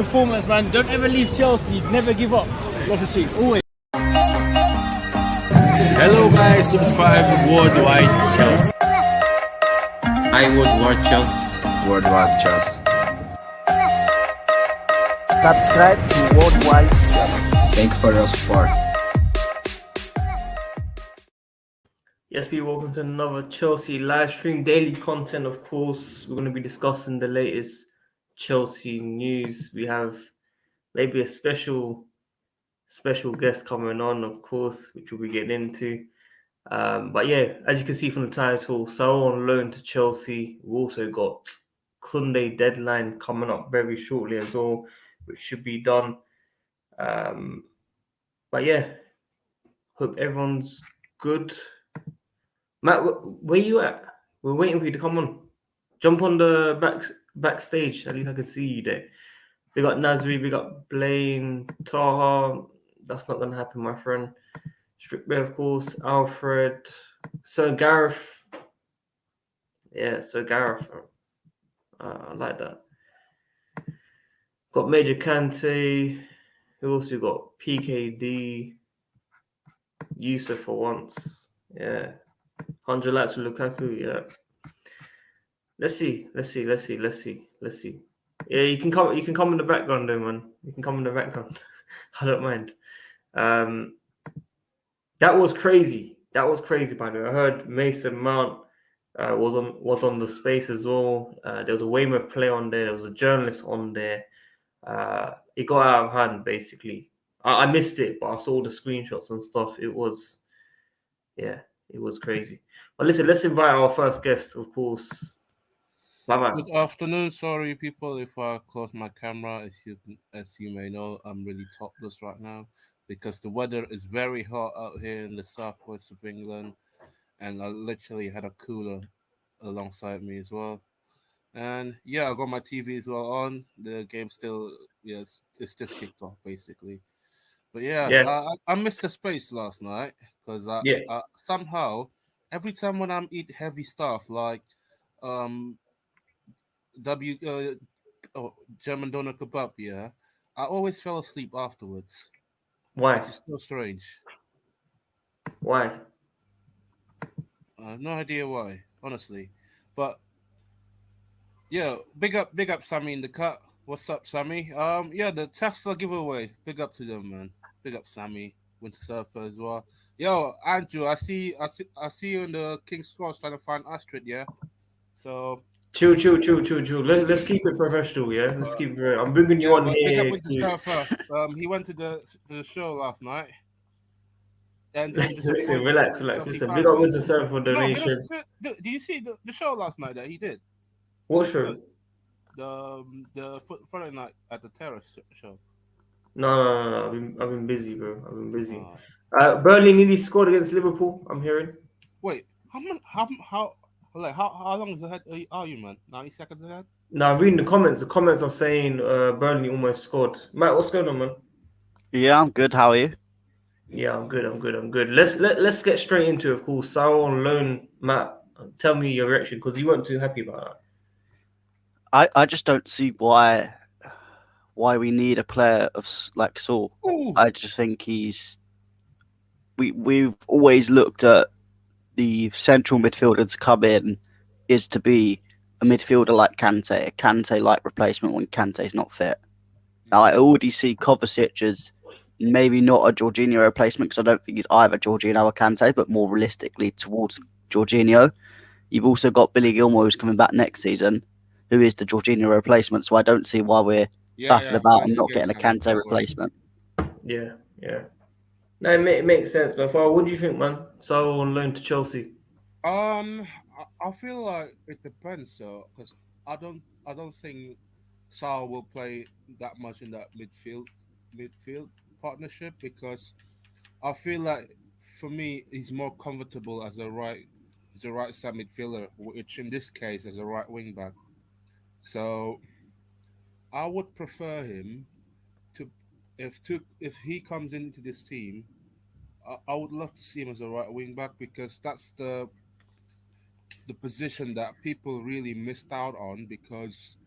performance, man. Don't ever leave Chelsea. Never give up. Love the street, always. Hello guys, subscribe to WorldWideChels. Hi WorldWideChels. WorldWideChels. Subscribe to WorldWideChels. Thanks for your support. Yes, people, welcome to another Chelsea live stream. Daily content, of course. We're going to be discussing the latest Chelsea news. We have maybe a special guest coming on, of course, which we'll be getting into. But yeah, as you can see from the title, Saúl on loan to Chelsea. We've also got Koundé deadline coming up very shortly as well, which should be done. But yeah, hope everyone's good. Matt, where you at? We're waiting for you to come on. Jump on the backstage. At least I can see you there. We got Nasri, we got Blaine, Taha. That's not going to happen, my friend. Strickbay, of course. Alfred. Sir Gareth. Yeah, Sir Gareth. I like that. Got Major Kante. Who else we got? PKD. Yusuf for once. Yeah. 100 likes for Lukaku, yeah. Let's see. Yeah, you can come in the background though, man. You can come in the background. I don't mind. That was crazy. By the way. I heard Mason Mount was on the space as well. There was a Weymouth player on there. There was a journalist on there. It got out of hand, basically. I missed it, but I saw the screenshots and stuff. It was crazy. But listen, let's invite our first guest, of course. Bye-bye. Good afternoon. Sorry, people, if I close my camera. As you may know, I'm really topless right now because the weather is very hot out here in the southwest of England, and I literally had a cooler alongside me as well. And yeah, I got my TV as well on. The game still, it's just kicked off basically. But yeah. I missed the space last night because I somehow every time when I eat heavy stuff like German doner kebab, I always fell asleep afterwards. Why? Which is so strange. Why? I have no idea why, honestly. But yeah, big up Sammy in the cut. What's up, Sammy? The Tesla giveaway. Big up to them, man. Big up Sammy, Winter Surfer as well. Yo, Andrew, I see you in the King's Cross trying to find Astrid, yeah? So chill. Let's keep it professional, yeah. Let's keep it. I'm bringing you on here. Big up Winter Surfer. He went to the show last night. And listen, relax. Listen, big up Winter Surfer for donations. Do you see the show last night that he did? What show? The Friday night at the Terrace show. No. I've been busy, bro. Burnley nearly scored against Liverpool. I'm hearing. Wait, how long ahead are you, man? 90 seconds ahead? No, I'm reading the comments. The comments are saying Burnley almost scored. Matt, what's going on, man? Yeah, I'm good. How are you? Yeah, I'm good. Let's get straight into it. Of course, Saul on loan. Matt, tell me your reaction because you weren't too happy about that. I just don't see why we need a player of like Saul. Ooh. I just think we've always looked at the central midfielder to come in is to be a midfielder like Kante, a Kante-like replacement when Kante's not fit. Now, I already see Kovacic as maybe not a Jorginho replacement because I don't think he's either Jorginho or Kante, but more realistically towards Jorginho. You've also got Billy Gilmour who's coming back next season, who is the Jorginho replacement. So I don't see why we're faffing about and not getting a Kante replacement. Yeah. No, it makes sense. But what do you think, man? So on loan to Chelsea. I feel like it depends, though, because I don't think Saul will play that much in that midfield partnership because I feel like for me he's more comfortable as a right side midfielder, which in this case is a right wing back. So I would prefer him to if he comes into this team. I would love to see him as a right wing back because that's the position that people really missed out on because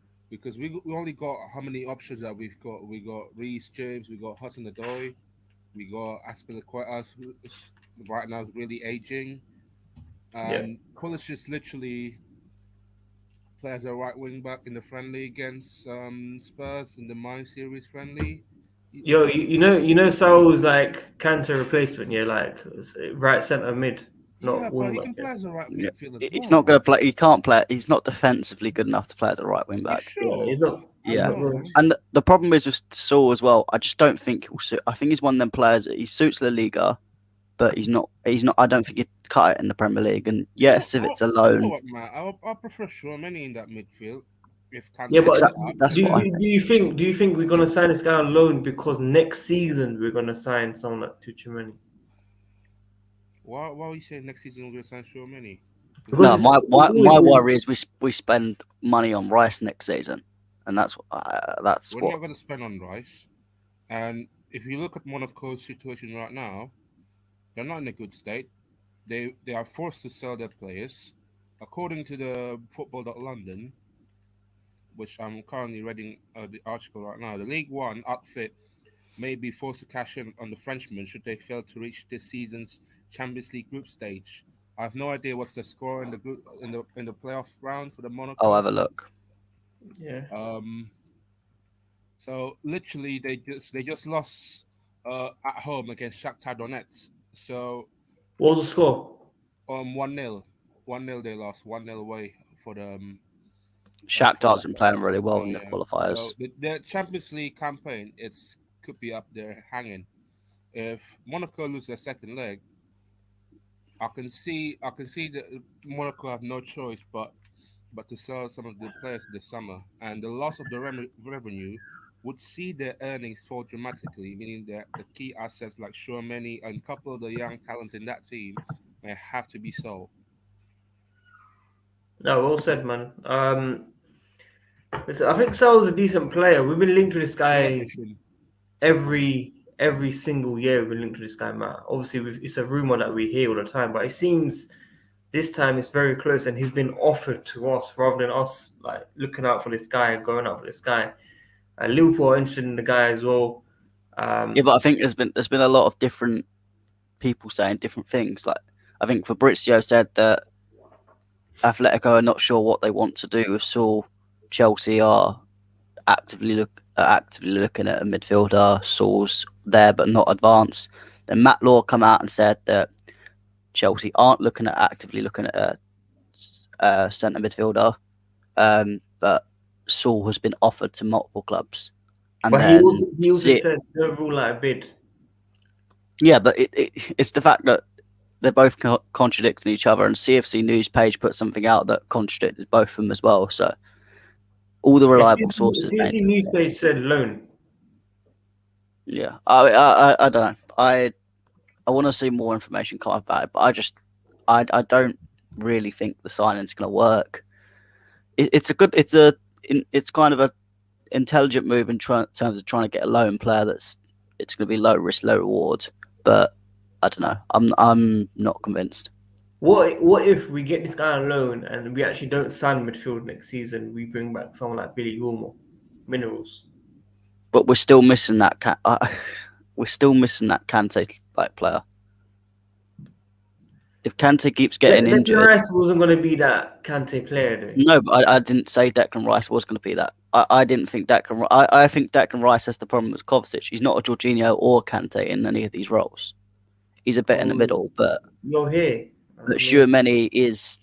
because we only got how many options that we've got? We got Reece James, we got Hudson Odoi, we got Aspilicueta right now really aging, Yeah. and Pulisic literally plays a right wing back in the friendly against Spurs in the Mind Series friendly. Yo, you know, Saul's like Kante replacement. Yeah, like right centre mid, Yeah, not but wing he back. can play as a right Yeah. midfield as He's well, not going man. to play. He can't play. He's not defensively good enough to play as a right wing You back. Yeah, sure? he's not. I Yeah. don't Not know, good. man. And the problem is with Saul as well. I just don't think he'll suit. I think he's one of them players. He suits La Liga, but he's not. He's not. I don't think he'd cut it in the Premier League. And yes, if it's a You know loan, what, man? I prefer Tchouaméni in that midfield. If Yeah, Kante but is exactly. out, That's do what I you, think. do you think do you think we're gonna sign this guy on loan because next season we're gonna sign someone like Tuchumani? why are you saying next season we're going to sign Tchouaméni? Because No, it's my always been, worry is we spend money on Rice next season, and that's We're what. not going to spend on Rice. And if you look at Monaco's situation right now, they're not in a good state. They are forced to sell their players. According to the Football.London, which I'm currently reading the article right now, the League One outfit may be forced to cash in on the Frenchmen should they fail to reach this season's Champions League group stage. I have no idea what's the score in the group in the playoff round for the I'll Monaco. have a look. yeah. So literally they just lost at home against Shakhtar Donetsk. So What was the score? 1-0. 1-0 they lost, 1-0 away for the for Shakhtar's that. been playing really well in the Yeah. So qualifiers. the Champions League campaign could be up there hanging. If Monaco lose their second leg, I can see that Monaco have no choice but to sell some of the players this summer, and the loss of the revenue would see their earnings fall dramatically, meaning that the key assets like Tchouaméni and a couple of the young talents in that team may have to be sold. No, well said, man. Listen, I think Saul's a decent player. We've been linked to this guy Relegation. every single year. We've been linked to this guy, Matt. Obviously, it's a rumor that we hear all the time, but it seems this time it's very close, and he's been offered to us rather than us like looking out for this guy and going out for this guy. Liverpool are interested in the guy as well. Yeah, but I think there's been a lot of different people saying different things. Like I think Fabrizio said that Atletico are not sure what they want to do with Saul. Chelsea are actively looking at a midfielder. Saul's there but not advanced. Then Matt Law come out and said that Chelsea aren't actively looking at a centre midfielder, but Saul has been offered to multiple clubs. And But then he also said don't rule out a bid. yeah, but it's the fact that they're both contradicting each other, and CFC News page put something out that contradicted both of them as well. So all the reliable sources. CFC News page said loan. Yeah, I don't know. I want to see more information come about it, but I don't really think the signing's going to work. It's kind of a intelligent move in terms of trying to get a loan player it's going to be low risk, low reward. But I don't know. I'm not convinced. What if we get this guy on loan and we actually don't sign midfield next season? We bring back someone like Billy Gilmour, minerals. But we're still missing that Kante like player. If Kante keeps getting injured, Declan Rice wasn't going to be that Kante player, though. no, but I didn't say Declan Rice was going to be that. I didn't think Declan. I think Declan Rice has the problem with Kovacic. He's not a Jorginho or Kante in any of these roles. He's a bit in the middle, but You're here. But Tchouaméni is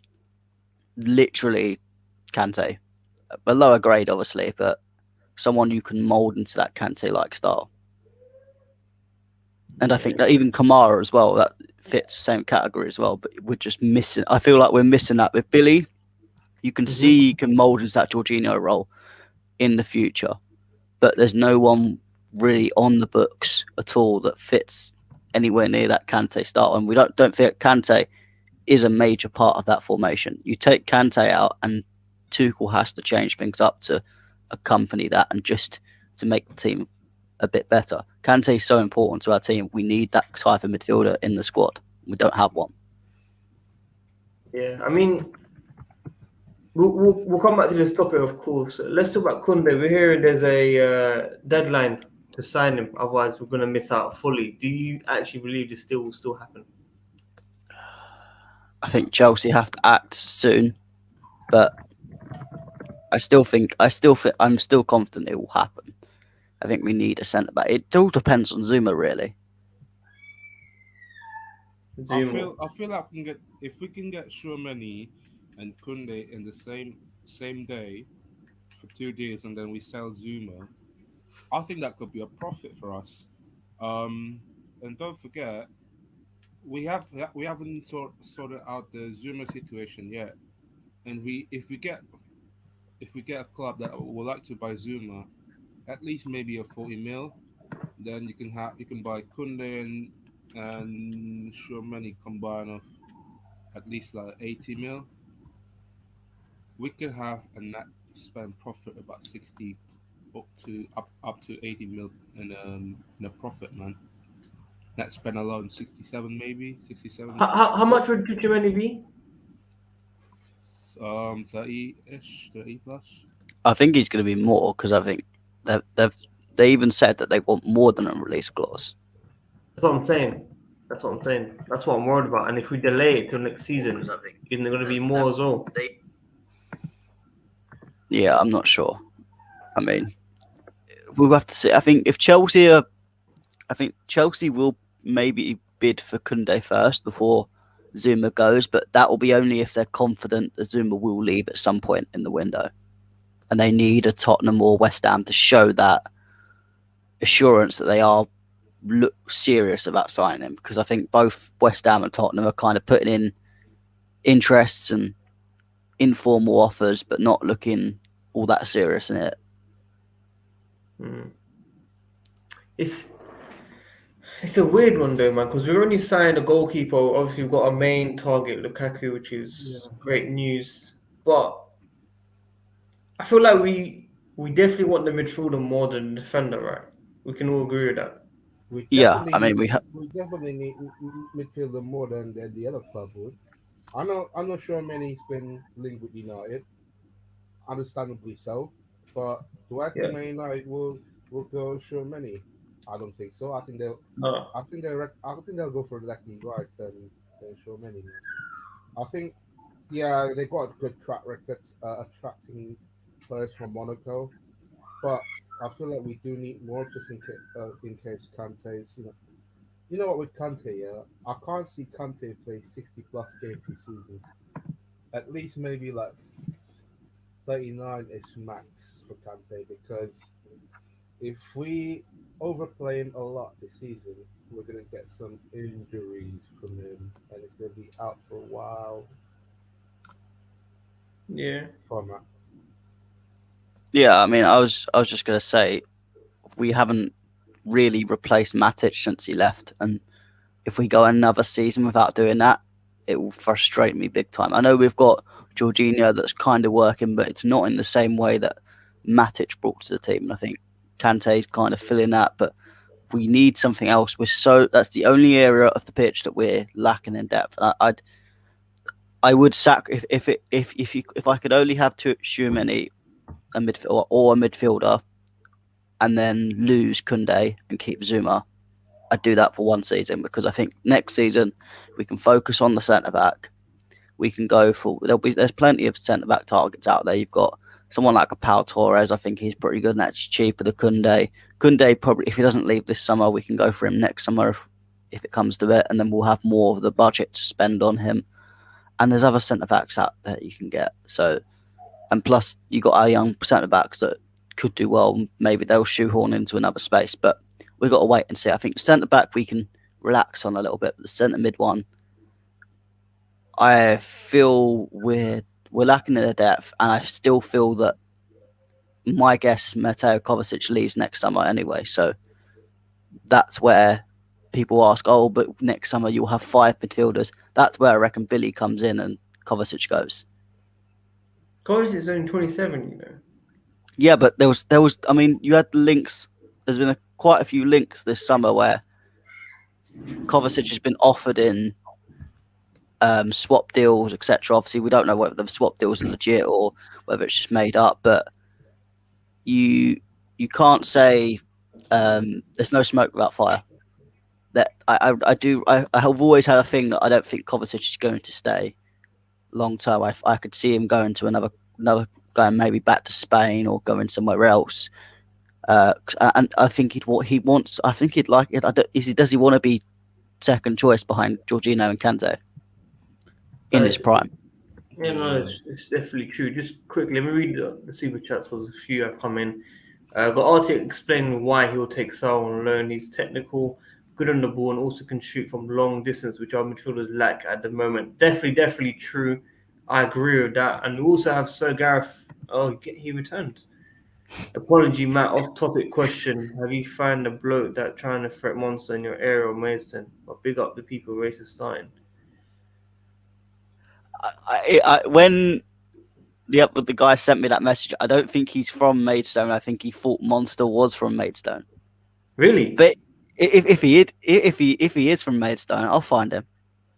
literally Kante, a lower grade, obviously, but someone you can mould into that Kante-like style. And I think that even Kamara as well, that fits the same category as well. But we're just missing. I feel like we're missing that with Billy. You can see he can mould into that Jorginho role in the future, but there's no one really on the books at all that fits anywhere near that Kante style. And we don't think Kante is a major part of that formation. You take Kante out, and Tuchel has to change things up to accompany that and just to make the team a bit better. Kante is so important to our team. We need that type of midfielder in the squad. We don't have one. Yeah, I mean, We'll come back to this topic, of course. Let's talk about Koundé. We're hearing there's a deadline to sign him. Otherwise, we're going to miss out fully. Do you actually believe this will still happen? I think Chelsea have to act soon, but I'm still confident it will happen. I think we need a centre back. It all depends on Zuma, really. I feel like if we can get Tchouaméni and Koundé in the same day for 2 days, and then we sell Zuma, I think that could be a profit for us. And don't forget, we haven't sorted out the Zuma situation yet. And if we get a club that would like to buy Zuma, at least maybe a 40 mil, then you can buy Koundé and Tchouaméni combined of at least like 80 mil. We could have a net spend profit about 60 up to 80 mil in a profit, man. Net spend alone 67 maybe 67. How much would Tchouaméni be? 30-ish, 30 plus. I think he's going to be more because I think they even said that they want more than a release clause. That's what I'm saying. That's what I'm worried about. And if we delay it till next season, isn't there going to be more as well? Yeah, I'm not sure. I mean, we'll have to see. I think Chelsea will maybe bid for Koundé first before Zuma goes, but that will be only if they're confident that Zuma will leave at some point in the window. And they need a Tottenham or West Ham to show that assurance that they are serious about signing him, because I think both West Ham and Tottenham are kind of putting in interests and informal offers, but not looking all that serious in it. It's a weird one though, man, because we've only signed a goalkeeper. Obviously, we've got a main target, Lukaku, which is great news. But I feel like we definitely want the midfielder more than the defender, right? We can all agree with that. We definitely need midfielder more than the other club would. I'm not sure many's been linked with United, understandably so. But do I think Man United will go Tchouaméni? I don't think so. I think they'll go for Declan Rice than Tchouaméni. I think they got a good track record attracting players from Monaco, but I feel like we do need more just in case Kante's you know what, with Kante, I can't see Kante play 60 plus games this season. At least maybe like 39-ish max for Kante, because if we overplay him a lot this season, we're gonna get some injuries from him, and he's gonna be out for a while. Yeah. Yeah, I mean, I was just gonna say we haven't really replaced Matic since he left, and if we go another season without doing that, it will frustrate me big time. I know we've got Jorginho that's kind of working, but it's not in the same way that Matic brought to the team. And I think Kante's kind of filling that, but we need something else. That's the only area of the pitch that we're lacking in depth. I would sack if I could only have Tchouaméni, a midfielder, and then lose Koundé and keep Zuma. I'd do that for one season, because I think next season we can focus on the centre back. We can go for there's plenty of centre back targets out there. You've got someone like a Pau Torres. I think he's pretty good, and that's cheaper than Koundé. Koundé, probably, if he doesn't leave this summer, we can go for him next summer if it comes to it, and then we'll have more of the budget to spend on him. And there's other centre backs out there you can get. So, and plus you got our young centre backs that could do well. Maybe they'll shoehorn into another space, but we've got to wait and see. I think centre back we can relax on a little bit, but the centre mid one, I feel we're lacking in the depth, and I still feel that my guess is Mateo Kovacic leaves next summer anyway. So that's where people ask, but next summer you'll have 5 midfielders. That's where I reckon Billy comes in and Kovacic goes. Kovacic is only 27, Yeah, but there was. I mean, you had the links. There's been quite a few links this summer where Kovacic has been offered in swap deals, etc. Obviously, we don't know whether the swap deals are legit or whether it's just made up. But you can't say there's no smoke without fire. That I have always had a thing that I don't think Kovacic is going to stay long term. I could see him going to another going maybe back to Spain or going somewhere else. And I think he wants. I think he'd like it. Does he want to be second choice behind Jorginho and Kante in his prime? Yeah, no, it's definitely true. Just quickly, let me read the super chats because a few have come in. Got Artie explaining why he will take Saul on loan. He's technical, good on the ball, and also can shoot from long distance, which our midfielders lack at the moment. Definitely true. I agree with that. And we also have Sir Gareth. Oh, he returned. Apology, Matt. Off-topic question. Have you found a bloke that trying to threat monster in your area or Maidstone? But big up the people race is starting. When the guy sent me that message, I don't think he's from Maidstone. I think he thought Monster was from Maidstone. Really? But if he is from Maidstone, I'll find him.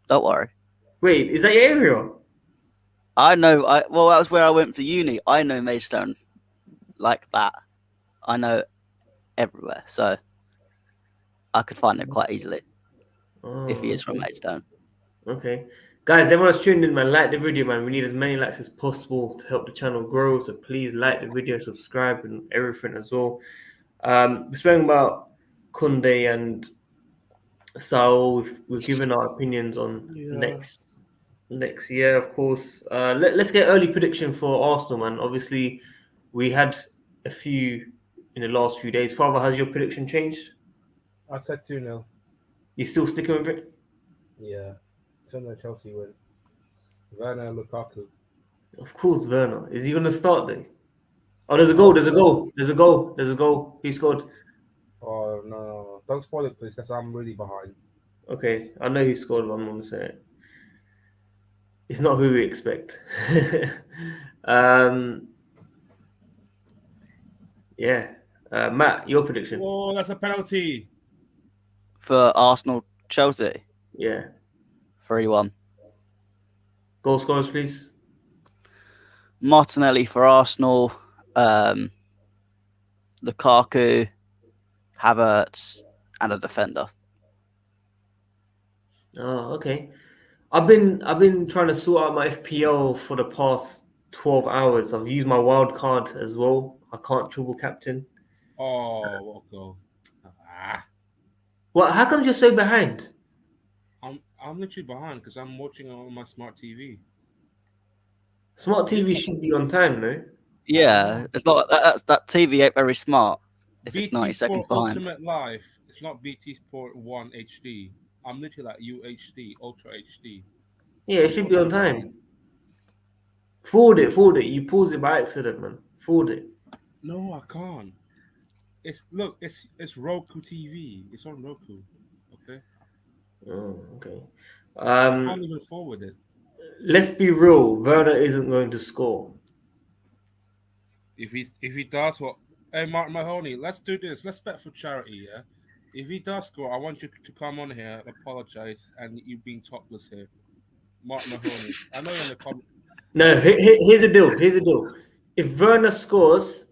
Don't worry. Wait, is that your area? I know. Well, that was where I went for uni. I know Maidstone like that. I know everywhere, so I could find him quite easily if he is from Maidstone. Okay. Guys, everyone's tuned in, man. Like the video, man. We need as many likes as possible to help the channel grow. So please like the video, subscribe, and everything as well. We're speaking about Koundé and Saúl. We've given our opinions on next year, of course. Let's get early prediction for Arsenal, man. Obviously, we had a few in the last few days. Father, has your prediction changed? I said 2-0. You still sticking with it? Yeah. 2-0 Chelsea win. Werner and Lukaku. Of course, Werner. Is he going to start then? Oh, there's a goal. He scored. Oh, no. Don't spoil it, please, because I'm really behind. Okay, I know he scored, but I'm going to say it. It's not who we expect. Yeah. Matt, your prediction? Oh, that's a penalty. For Arsenal, Chelsea? Yeah. 3-1. Goal scorers, please. Martinelli for Arsenal. Lukaku, Havertz, and a defender. Oh, okay. I've been trying to sort out my FPL for the past 12 hours. I've used my wild card as well. I can't triple captain. Oh, what goal? Well, how come you're so behind? I'm literally behind because I'm watching it on my smart TV. Smart TV should be on time, no? Yeah, it's not that TV ain't very smart if BT it's 90 seconds Sport behind. Ultimate Live. It's not BT Sport 1 HD. I'm literally like UHD, Ultra HD. Yeah, it should be on time. Forward it. You paused it by accident, man. Forward it. No, I can't. It's Roku TV. It's on Roku. Okay. Oh, okay. I can't even forward it. Let's be real. Werner isn't going to score. If he does, what? Hey, Mark Mahoney, let's do this. Let's bet for charity, yeah. If he does score, I want you to come on here and apologize, and you being topless here, Mark Mahoney. I know you're in the comment. No, here's a deal. If Werner scores,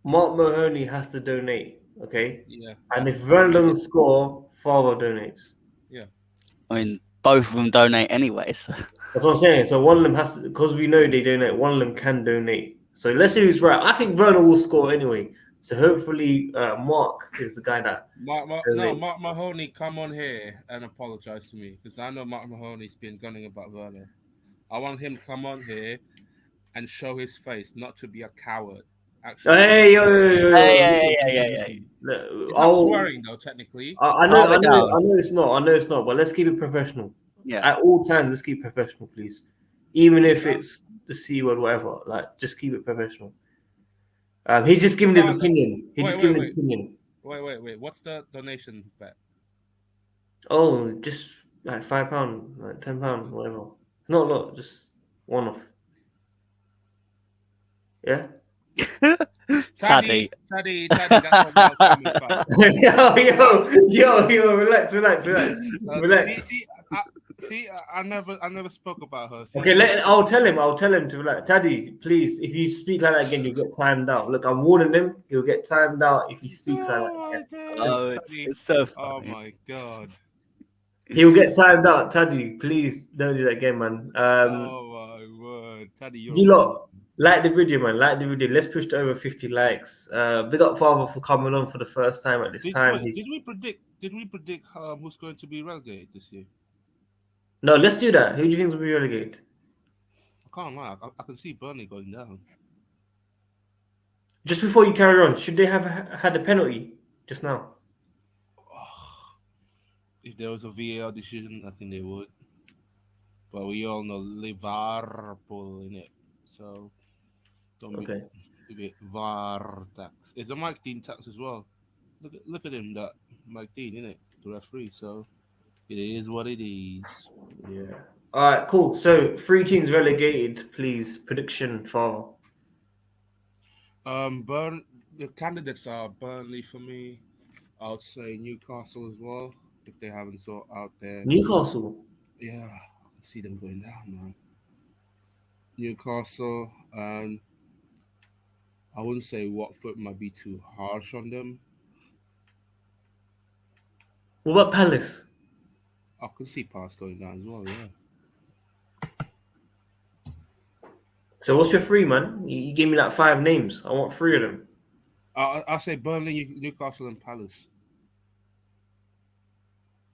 Mark Mahoney has to donate. Okay. Yeah. And if Werner doesn't score, Father donates. Yeah. I mean, both of them donate anyway. So. That's what I'm saying. So one of them has to, because we know they donate. One of them can donate. So let's see who's right. I think Werner will score anyway. So hopefully, Mark is the guy that. Mark Mahoney, come on here and apologize to me because I know Mark Mahoney's been gunning about Werner. I want him to come on here and show his face, not to be a coward. Actually, Hey, yo. Hey. It's not swearing though, technically. I know it's not. But let's keep it professional. Yeah. At all times, let's keep it professional, please. Even if it's the C word, whatever. Like, just keep it professional. He's just giving his opinion. His opinion. Wait. What's the donation bet? Oh, just like £5, like £10, whatever. It's not a lot, just one off. Yeah. Taddy. That's what I was coming from. yo, relax. See, I never spoke about her. See, Okay, I'll tell him to like, Taddy, please, if you speak like that again, you'll get timed out. Look, I'm warning him. He'll get timed out if he speaks like that Oh again. my days, Oh, Taddy. it's so Oh funny. my god. He'll get timed out. Taddy, please don't do that again, man. Oh my word, Taddy, you're You a fool. lot, like the video, man. Like the video. Let's push to over 50 likes. Big up Father for coming on for the first time at this time. Did we predict who's going to be relegated this year? No, let's do that. Who do you think will be relegated? I can't lie. I can see Burnley going down. Just before you carry on, should they have had a penalty just now? If there was a VAR decision, I think they would. But we all know Liverpool in it, so don't be VAR tax. It's a Mike Dean tax as well. Look at him, that Mike Dean in it, the referee. So it is what it is. Yeah. All right, cool. So 3 teams relegated, please. Prediction, Father. The candidates are Burnley for me. I would say Newcastle as well, if they haven't sorted out there. Newcastle. Yeah, I can see them going down, man. Newcastle, and I wouldn't say Watford might be too harsh on them. What about Palace? I could see Palace going down as well, yeah. So what's your 3, man? You gave me like 5 names. I want 3 of them. I'll say Burnley, Newcastle, and Palace.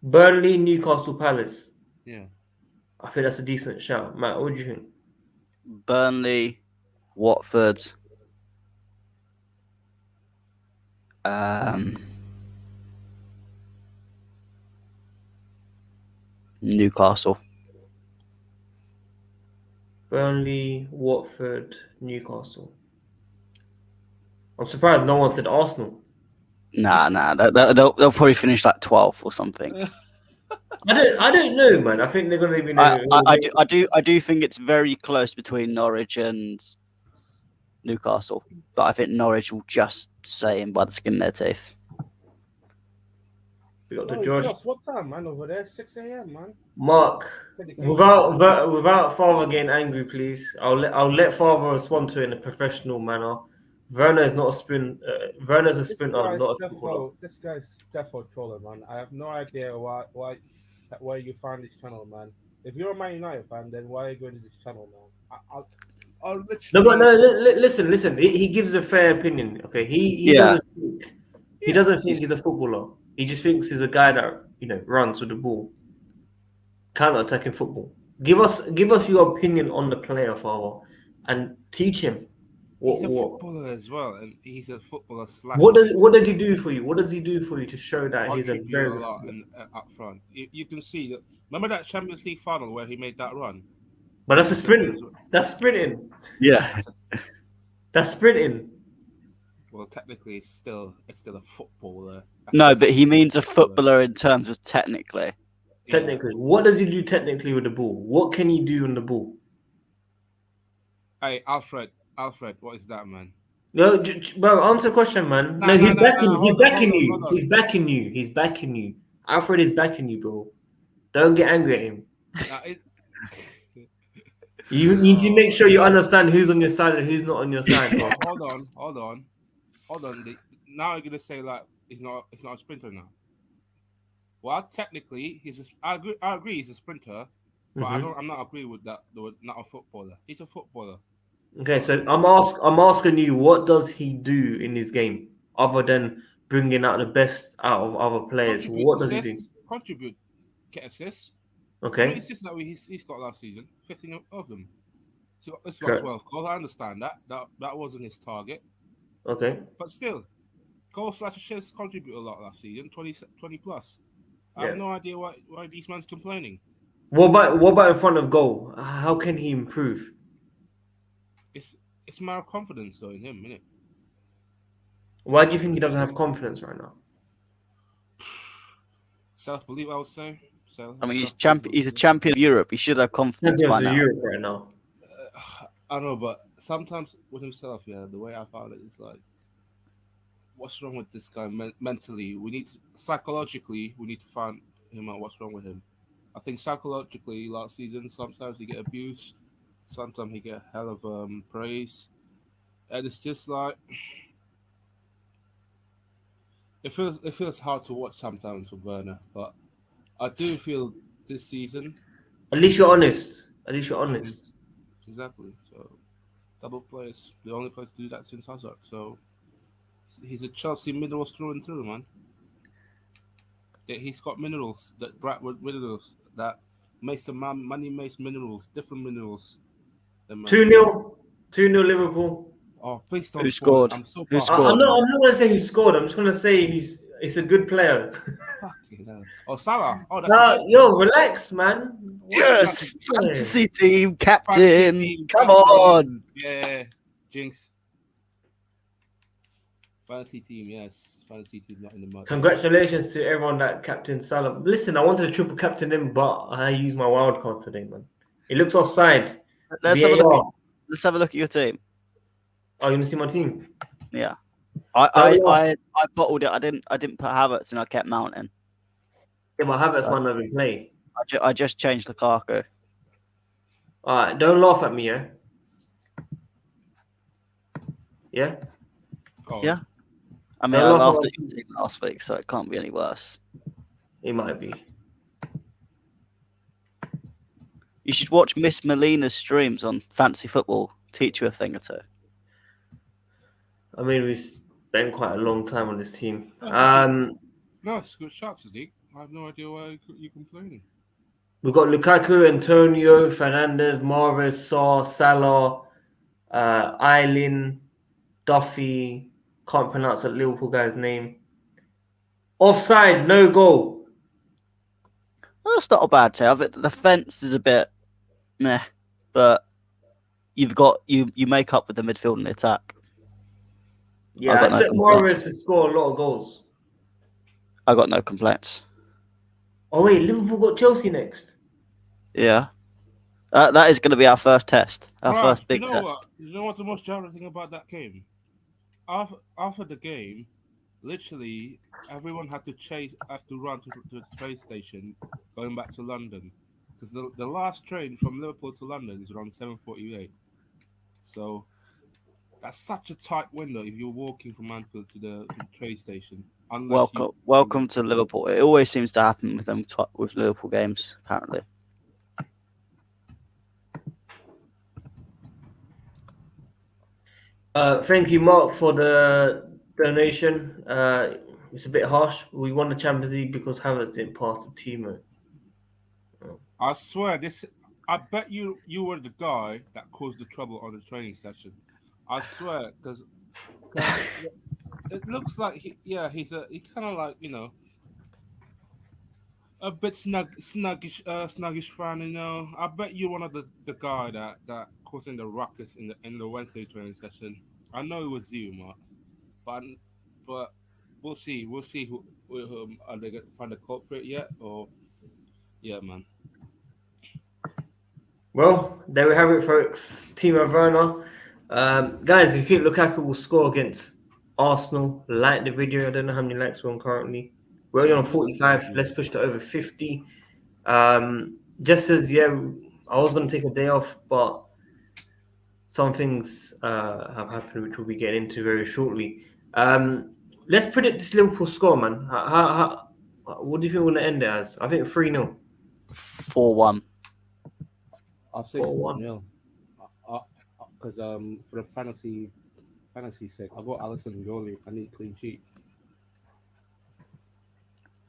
Burnley, Newcastle, Palace. Yeah. I think that's a decent shout. Matt, what do you think? Burnley, Watford, Newcastle. Burnley, Watford, Newcastle. I'm surprised no one said Arsenal. Nah. They'll probably finish like 12th or something. I don't know, man. I think they're going to be. I do think it's very close between Norwich and Newcastle, but I think Norwich will just say in by the skin of their teeth. We got the Josh. What time, man? Over there, 6 a.m., man. Mark, without Father getting angry, please. I'll let Father respond to it in a professional manner. Werner is not a sprint. Werner's a sprinter, not a footballer. This guy's defo trolling, man. I have no idea where you find this channel, man. If you're a Man United fan, then why are you going to this channel, man? I'll literally... Listen. He gives a fair opinion. Okay, he doesn't think he's a footballer. He just thinks he's a guy that runs with the ball, counter-attacking football. Give us your opinion on the player, Father, and teach him. He's a footballer as well, and he's a footballer slash. What does he do for you? What does he do for you to show that he's a very a lot and up front? You can see that. Remember that Champions League final where he made that run? But that's a sprint. That's sprinting. Yeah, that's sprinting. Well, technically, it's still a footballer. No, but he means a footballer in terms of technically. Technically, what does he do technically with the ball? What can he do on the ball? Hey, Alfred, what is that, man? No, bro, answer the question, man. No, he's backing you. He's backing you. Alfred is backing you, bro. Don't get angry at him. You need to make sure you understand who's on your side and who's not on your side, bro. Hold on. Now you're gonna say like it's not a sprinter now. Well, technically, I agree he's a sprinter, but I'm not agree with that. Not a footballer. He's a footballer. Okay, so I'm asking you, what does he do in his game other than bringing out the best out of other players? What does he do? Contribute, get assists. Okay. How many assists that he's got last season? 15 of them. So it's got 12 goals. I understand that. That wasn't his target. Okay. But still, goal/assists contribute a lot last season, 20 plus. I have no idea why these man's complaining. What about in front of goal? How can he improve? It's a matter of confidence though in him, isn't it? Why do you think he doesn't have confidence right now? Self-belief, I would say. I mean, he's a champion of Europe. He should have confidence by now. Europe right now. I know, but sometimes with himself, the way I found it is like, what's wrong with this guy mentally? Psychologically, we need to find him out what's wrong with him. I think psychologically last season, sometimes he get abused, sometimes he get a hell of praise, and it's just like it feels hard to watch sometimes for Werner, but I do feel this season At least you're honest. At least you're honest. exactly. So double players, the only place to do that since Hazard. So he's a Chelsea minerals through and through, man. He's got minerals that Bradwood minerals that makes the man money makes minerals, different minerals. 2-0. 2-0 Liverpool. Oh, please don't Who spoil it. scored? I'm so Who bad. scored? I'm not going to say who scored. I'm just going to say it's a good player. Fucking hell. Oh, Salah. Oh, that's Yo, relax, man. Yes, Yeah. fantasy team captain. Fantasy, Come fantasy. on. Yeah, Jinx. Fantasy team, yes. Fantasy team not in the mud. Congratulations to everyone that captain Salah. Listen, I wanted to triple captain him, but I used my wild card today, man. It looks offside. Let's have a look at your team. Oh, you want to see my team? Yeah. I bottled it. I didn't put Havertz and I kept mounting. Yeah, but Havertz might not even play. I just changed Lukaku. All right, don't laugh at me, yeah? Yeah? Oh. Yeah. I mean, I laughed at your team last week, so it can't be any worse. It might be. You should watch Miss Melina's streams on Fantasy Football. Teach you a thing or two. I mean, we spent quite a long time on this team. No, it's good shots, Sadiq. I have no idea why you're complaining. We've got Lukaku, Antonio, Fernandez, Mahrez, Sarr, Salah, Eileen, Duffy. Can't pronounce that Liverpool guy's name. Offside, no goal. Well, that's not a bad tale. The defense is a bit meh, but you've got you make up with the midfield and the attack. Yeah, I expect Mahrez to score a lot of goals. I got no complaints. Oh wait, Liverpool got Chelsea next. Yeah, that is going to be our first test, first big test. You know what the most jarring thing about that game? After the game, literally everyone had to run to the train station going back to London because the last train from Liverpool to London is around 7:48. So that's such a tight window if you're walking from Anfield to the train station. Welcome to Liverpool. It always seems to happen with them with Liverpool games, apparently. Thank you, Mark, for the donation. It's a bit harsh. We won the Champions League because Havertz didn't pass to Timo. I swear, I bet you were the guy that caused the trouble on the training session. I swear, because it looks like he's kind of like, a bit snuggish fan, I bet you're one of the guy that causing the ruckus in the Wednesday training session. I know it was you, Mark, but we'll see. We'll see who are they going to find a culprit yet, or yeah, man. Well, there we have it, folks. Timo Werner. Guys, if you think Lukaku will score against Arsenal, like the video. I don't know how many likes we're on currently. We're only on 45. Let's push to over 50. Just as, I was going to take a day off, but some things have happened, which we'll be getting into very shortly. Let's predict this Liverpool score, man. What do you think we're going to end it as? I think 3-0. 4-1. I'll say 4-0. Because for the fantasy sake, I've got Alisson and goalie. I need clean sheet.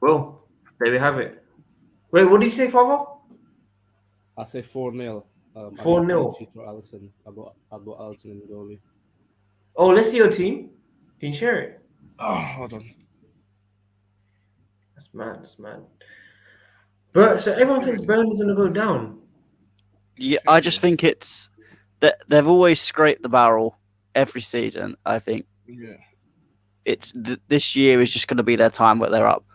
Well, there we have it. Wait, what did you say, Father? I say 4-0. 4-0 for Alisson. I got Alisson in the goalie. Oh, let's see your team. Can you share it? Oh, hold on. That's mad. But so everyone thinks Burnley's gonna go down. Yeah, I just think it's that they've always scraped the barrel every season. I think. Yeah. It's this year is just going to be their time where they're up.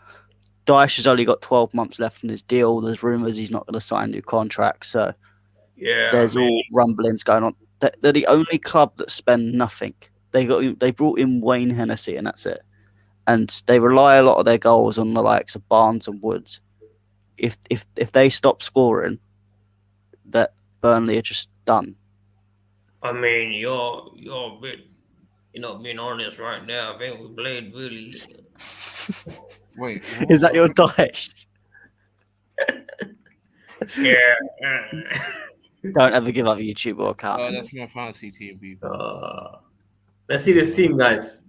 Dyche has only got 12 months left in his deal. There's rumours he's not going to sign a new contract. So there's all rumblings going on. They're the only club that spend nothing. They brought in Wayne Hennessy and that's it. And they rely a lot of their goals on the likes of Barnes and Woods. if they stop scoring, that Burnley are just done. I mean, you're not being honest right now. I think we played really. Wait, Is that your dice? Yeah. Don't ever give up YouTube or account. Oh, that's my fantasy team, people. Let's see this team, guys.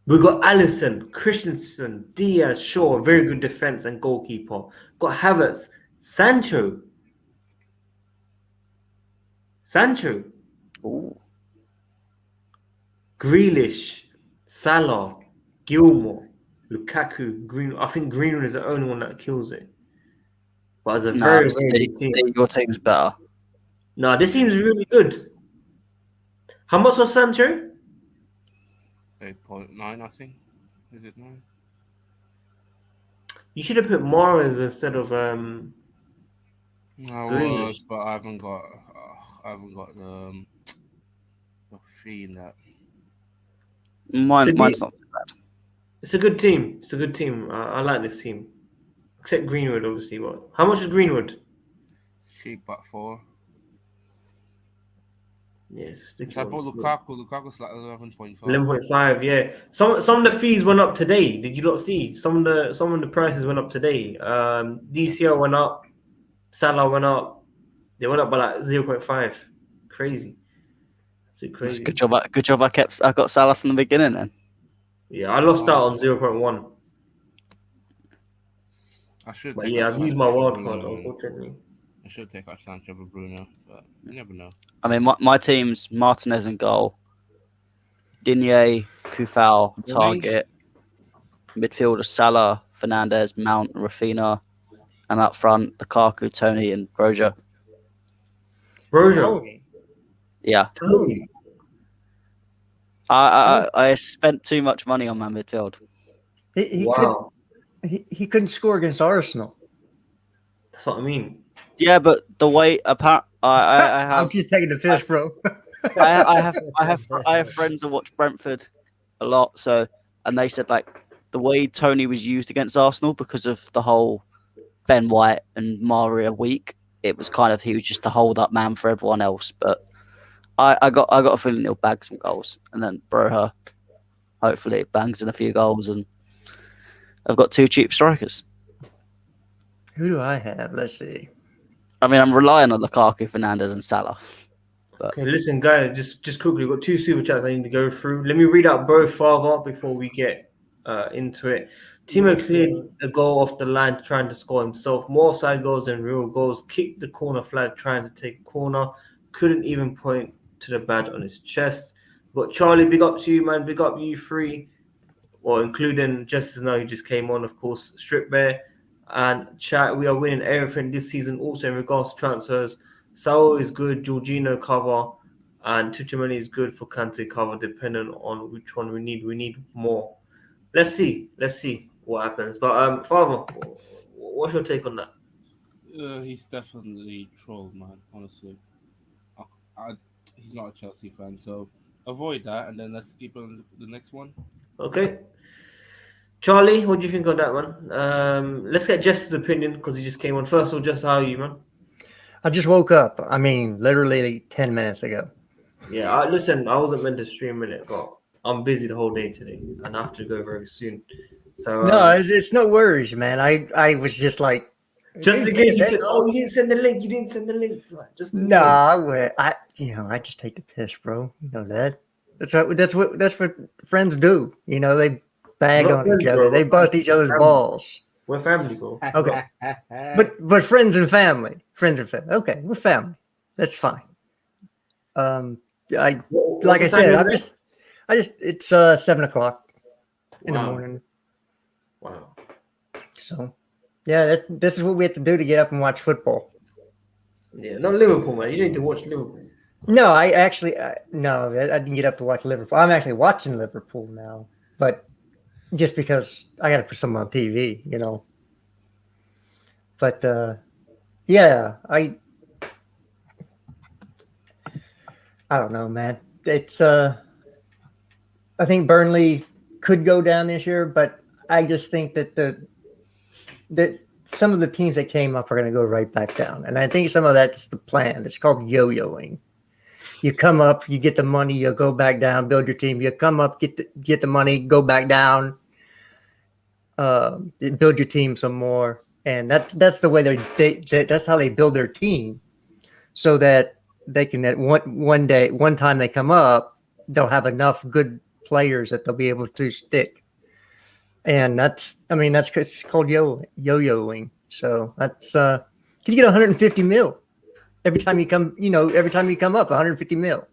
We got Alisson, Christensen, Diaz, Shaw, very good defense and goalkeeper. Got Havertz, Sancho, Ooh. Grealish, Salah, Gilmour, Lukaku, Green. I think Greenwood is the only one that kills it. But it's a very good team. Your team's better. No, this team's really good. How much was Sancho? 8.9, I think. Is it 9? You should have put Morris instead of I Grealish. was, but I haven't got the fee in that. Mine's not too bad. It's a good team. I like this team. Except Greenwood, obviously. But how much is Greenwood? Cheap at 4. Yeah, it's a sticky So I one. bought Lukaku's like 11.5. 11.5, yeah. Some of the fees went up today. Did you not see? Some of the prices went up today. DCL went up, Salah went up. They went up by like 0.5. Crazy. That's good job. Good job. I got Salah from the beginning then. Yeah, I lost out on 0.1. I should. But yeah, I've used my wild card, unfortunately. I should take out Sancho for Bruno, but you never know. I mean, my team's Martinez in goal, Digne, Kufal, Target, midfielder Salah, Fernandez, Mount, and Rafinha, and up front Lukaku, Tony, and Broja. Yeah. Tony. I spent too much money on my midfield. He couldn't score against Arsenal. That's what I mean. Yeah, but the way I have. I'm just taking the piss, bro. I have friends that watch Brentford a lot, and they said like the way Tony was used against Arsenal because of the whole Ben White and Maria week, it was kind of he was just a hold up man for everyone else. But I got a feeling he'll bag some goals, and then Broja hopefully bangs in a few goals, and I've got 2 cheap strikers. Who do I have? Let's see. I mean, I'm relying on Lukaku, Fernandez, and Salah. But... Okay, listen, guys, just quickly, we've got 2 super chats I need to go through. Let me read out both further before we get into it. Timo cleared a goal off the line trying to score himself. More side goals than real goals. Kicked the corner flag trying to take a corner. Couldn't even point to the badge on his chest. We've got Charlie, big up to you, man. Big up you 3. Well, including Justice now, who just came on, of course, Strip Bear. And chat, we are winning everything this season. Also, in regards to transfers, Saúl is good, Jorginho cover, and Tuchemani is good for Kante cover, depending on which one we need. We need more. Let's see what happens. But Father, what's your take on that? He's definitely trolled, man. Honestly, he's not a Chelsea fan, so avoid that, and then let's keep on the next one. Okay. Charlie, what do you think of that, man? Let's get Jess's opinion because he just came on. First of all, Jess, how are you, man? I just woke up. I mean, literally 10 minutes ago. Yeah, listen, I wasn't meant to stream in it, but I'm busy the whole day today, and I have to go very soon. So no, it's no worries, man. I was just like, just in case you said, "Oh, you didn't send the link. You didn't send the link." Like, just I just take the piss, bro. You know that. That's what friends do. You know, they bag on each other. Bro. They bust each other's balls. We're family, bro. Okay, but friends and family. Okay, we're family. That's fine. I just it's 7 o'clock in the morning. Wow. So, yeah, this is what we have to do to get up and watch football. Yeah, not Liverpool, man. You need to watch Liverpool. No, I didn't get up to watch Liverpool. I'm actually watching Liverpool now, but just because I got to put something on TV, you know. But yeah, I don't know, man. It's I think Burnley could go down this year, but I just think that that some of the teams that came up are going to go right back down, and I think some of that's the plan. It's called yo-yoing. You come up, you get the money, you go back down, build your team. You come up, get the money, go back down, build your team some more, and that's the way that's how they build their team, so that they can at one time they come up, they'll have enough good players that they'll be able to stick. And it's called yo-yoing. So that's you get 150 mil every time you come up, 150 mil.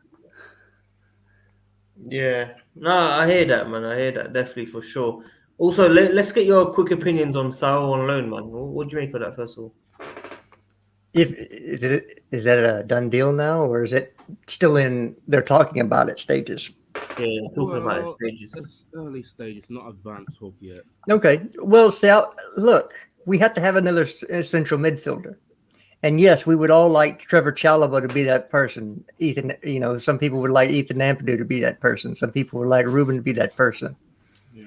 Yeah, no, I hear that, man. I hear that definitely for sure. Also, let's get your quick opinions on Saúl on loan, man. What do you make of that, first of all? Is that a done deal now, or is it still in? They're talking about it stages. Yeah, talking about it stages. It's early stages, not advanced talk yet. Okay, well, Sal, look, we have to have another central midfielder. And yes, we would all like Trevoh Chalobah to be that person. Ethan, some people would like Ethan Ampadu to be that person. Some people would like Ruben to be that person. Yeah.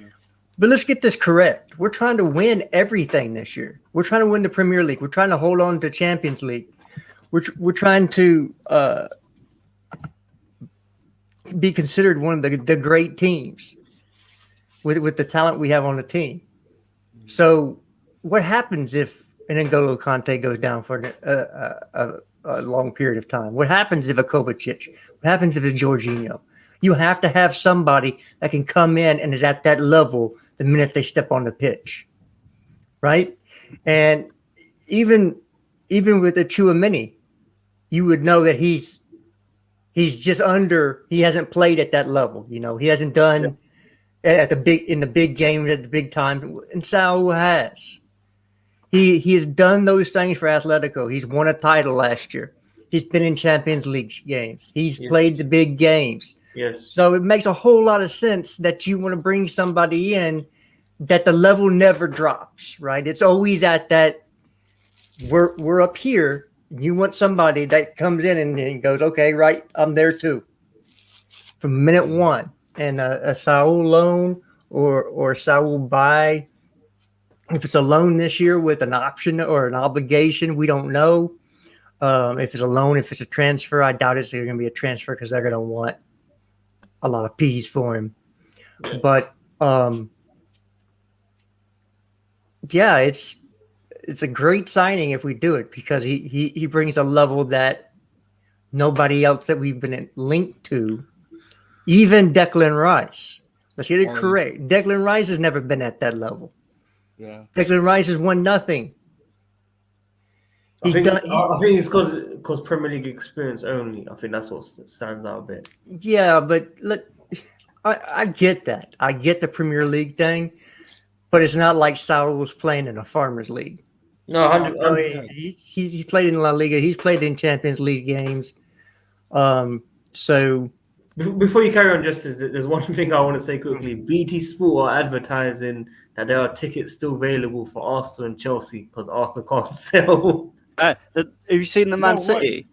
But let's get this correct. We're trying to win everything this year. We're trying to win the Premier League. We're trying to hold on to Champions League. We're trying to be considered one of the great teams with the talent we have on the team. So what happens if an N'Golo Kante goes down for a long period of time? What happens if a Kovacic? What happens if it's Jorginho? You have to have somebody that can come in and is at that level the minute they step on the pitch, right? And even with the Tchouaméni, you would know that he's just under. He hasn't played at that level. He hasn't done in the big games at the big time. And Saúl has. He has done those things for Atletico. He's won a title last year. He's been in Champions League games. He's played the big games. Yes. So it makes a whole lot of sense that you want to bring somebody in that the level never drops, right? It's always at that. We're up here. You want somebody that comes in and goes, okay, right, I'm there too. From minute one. And a Saúl loan or Saúl buy. If it's a loan this year with an option or an obligation, we don't know. If it's a loan, if it's a transfer, I doubt it's going to be a transfer because they're going to want a lot of P's for him. Yeah. But it's a great signing if we do it because he brings a level that nobody else that we've been linked to, even Declan Rice. Let's get it correct. Declan Rice has never been at that level. Yeah. Declan Rice has won nothing. I think it's because Premier League experience only. I think that's what stands out a bit. Yeah, but look, I get that. I get the Premier League thing, but it's not like Saúl was playing in a Farmers League. No, 100%. He's played in La Liga. He's played in Champions League games. So before you carry on, Justice, there's one thing I want to say quickly. BT Sport are advertising that there are tickets still available for Arsenal and Chelsea because Arsenal can't sell. Have you seen the Man City?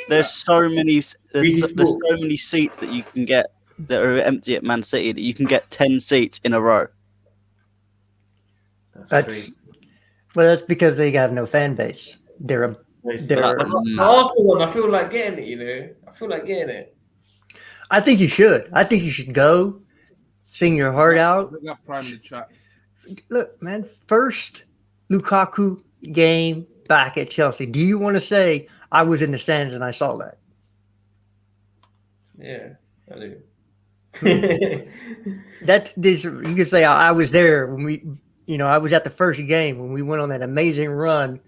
There's so many seats that you can get that are empty at Man City that you can get 10 seats in a row. That's because they have no fan base. The Arsenal one, I feel like getting it. I feel like getting it. I think you should. I think you should go, sing your heart out. Look, man, first Lukaku game back at Chelsea. Do you want to say I was in the stands and I saw that? Yeah, I do. You can say I was there when I was at the first game when we went on that amazing run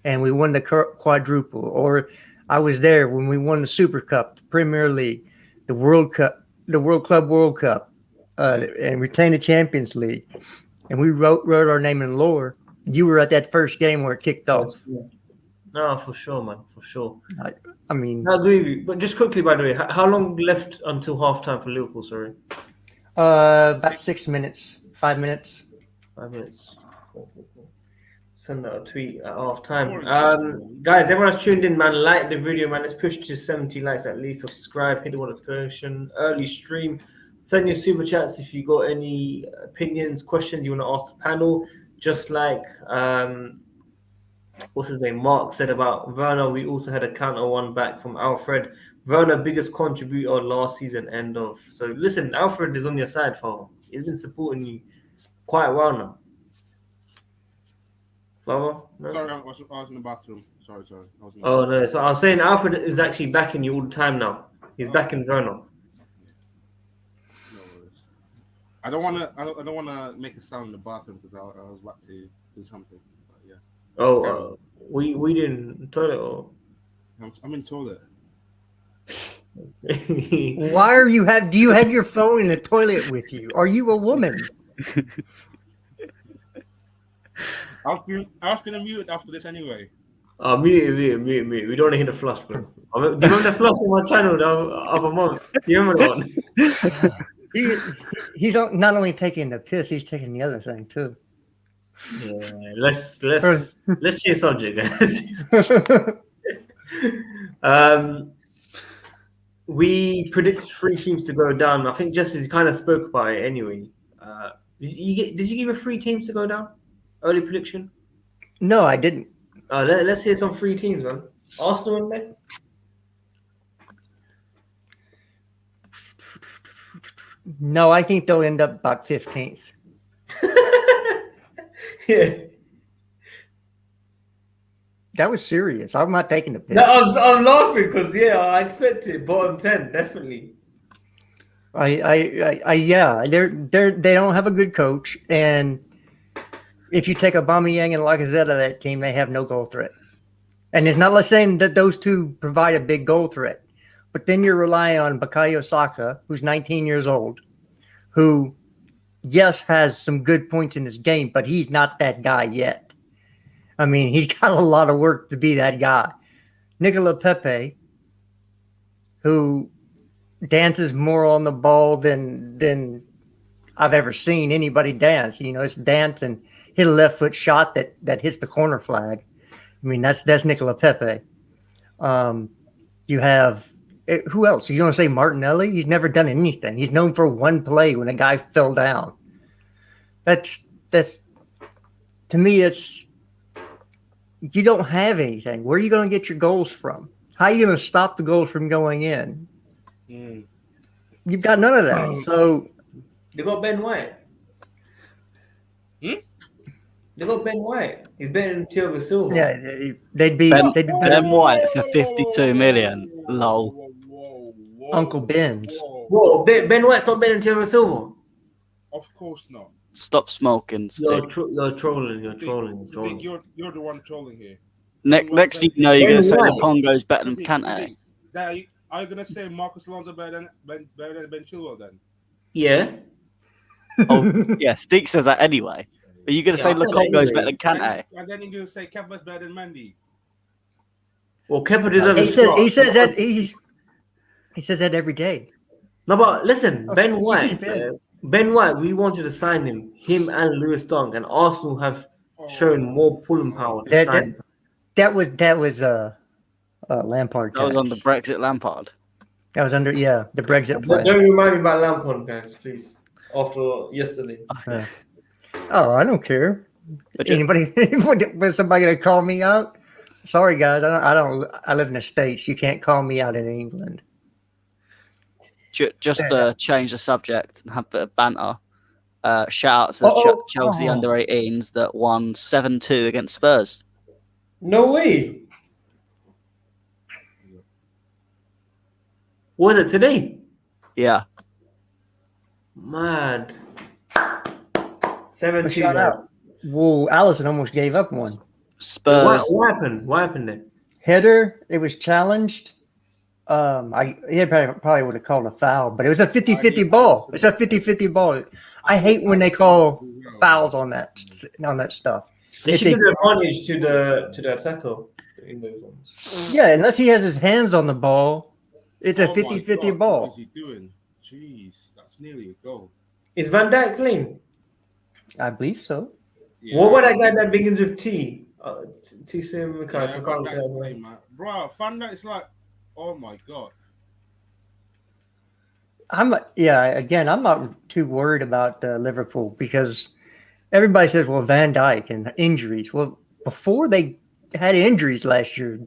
and we won the quadruple, or I was there when we won the Super Cup, the Premier League, the World Cup, the World Cup, and retained the Champions League, and we wrote our name in lore. You were at that first game where it kicked off. No, for sure, man, for sure. I mean, I agree with you. But just quickly, by the way, how long left until halftime for Liverpool? Sorry, about 6 minutes, 5 minutes. 5 minutes. Cool. Send out a tweet at halftime. Guys, everyone's tuned in, man. Like the video, man. Let's push to 70 likes at least. Subscribe, hit the notification. Early stream. Send your super chats if you got any opinions, questions you want to ask the panel. just like what's his name? Mark said about Werner. We also had a counter one back from Alfred. Werner, biggest contributor last season. End of. So listen, Alfred is on your side, Father. He's been supporting you quite well now. Father? No? Sorry, I was in the bathroom. Sorry. I was in the Oh no! So I was saying Alfred is actually backing you all the time now. He's backing Werner. No worries. I don't want to make a sound in the bathroom because I was about to do something. But yeah. Oh, we didn't toilet. Or... I'm in toilet. Why are you do you have your phone in the toilet with you? Are you a woman? I was gonna mute it after this anyway. Mute. We don't want to hear the flush, bro. Do you remember the flush on my channel the other month? Do you remember that one? He's not only taking the piss, he's taking the other thing too. Yeah, let's change subject, guys. We predicted 3 teams to go down. I think Jesse kind of spoke about it anyway. Did you give a 3 teams to go down? Early prediction? No, I didn't. Let's hear some 3 teams, man. Arsenal in there? No, I think they'll end up about 15th. Yeah. That was serious. I'm not taking the piss. No, I'm laughing because I expected bottom 10 definitely. Yeah, they don't have a good coach, and if you take Aubameyang and Lacazette out of that team, they have no goal threat. And it's not like saying that those two provide a big goal threat, but then you're relying on Bukayo Saka, who's 19 years old, who, yes, has some good points in his game, but he's not that guy yet. I mean, he's got a lot of work to be that guy. Nicola Pepe, who dances more on the ball than I've ever seen anybody dance. You know, it's dance and hit a left foot shot that hits the corner flag. I mean, that's Nicola Pepe. You have who else? You don't say Martinelli? He's never done anything. He's known for one play when a guy fell down. That's to me, it's you don't have anything. Where are you going to get your goals from? How are you going to stop the goals from going in? You've got none of that. So they got Ben White. They got Ben White. He's better than Thiago Silva. Yeah, they'd be better. Ben White for 52 million. Lol. Uncle Ben's. Whoa, Ben White's not better than Thiago Silva. Of course not. Stop smoking. You're trolling. You're trolling. You're the one trolling here. Next thing you know, you're going to say the Congo's better than Kante. Are you going to say Marcus Alonso better than Ben Chilwell then? Yeah. Oh, yeah, Steve says that anyway. Are you going to say Lukongo's better than Kante? And then you're going to say Kepa's better than Mendy. Well, Kepa deserves he says that he says that every day. No, but listen, Ben White. Ben White, we wanted to sign him and Lewis Dunk, and Arsenal have shown more pulling power to sign. That was Lampard. That was on the Brexit Lampard. That was under the Brexit plan. Don't remind me about Lampard, guys, please. After yesterday. Oh, I don't care. Anybody? Was somebody gonna call me out? Sorry, guys. I live in the States. You can't call me out in England. Just to change the subject and have a bit of banter. Shout out to the Chelsea under 18s that won 7-2 against Spurs. No way. Was it today? Yeah. Mad. 7-2. Whoa, Allison almost gave up one. Spurs. What happened? What happened then? Header. It was challenged. He probably would have called a foul, but it was a 50-50 ball. It's a 50-50 ball. I hate when they call fouls on that stuff. They should give the advantage to the attacker in those ones. Yeah, unless he has his hands on the ball, it's a 50-50 ball. What is he doing? Jeez, that's nearly a goal. Is Van Dijk clean? I believe so. Yeah. What about that guy that begins with T? T. Bro, Van Dijk's like, oh my god. I'm not too worried about Liverpool because everybody says, well, Van Dijk and injuries. Well, before they had injuries last year,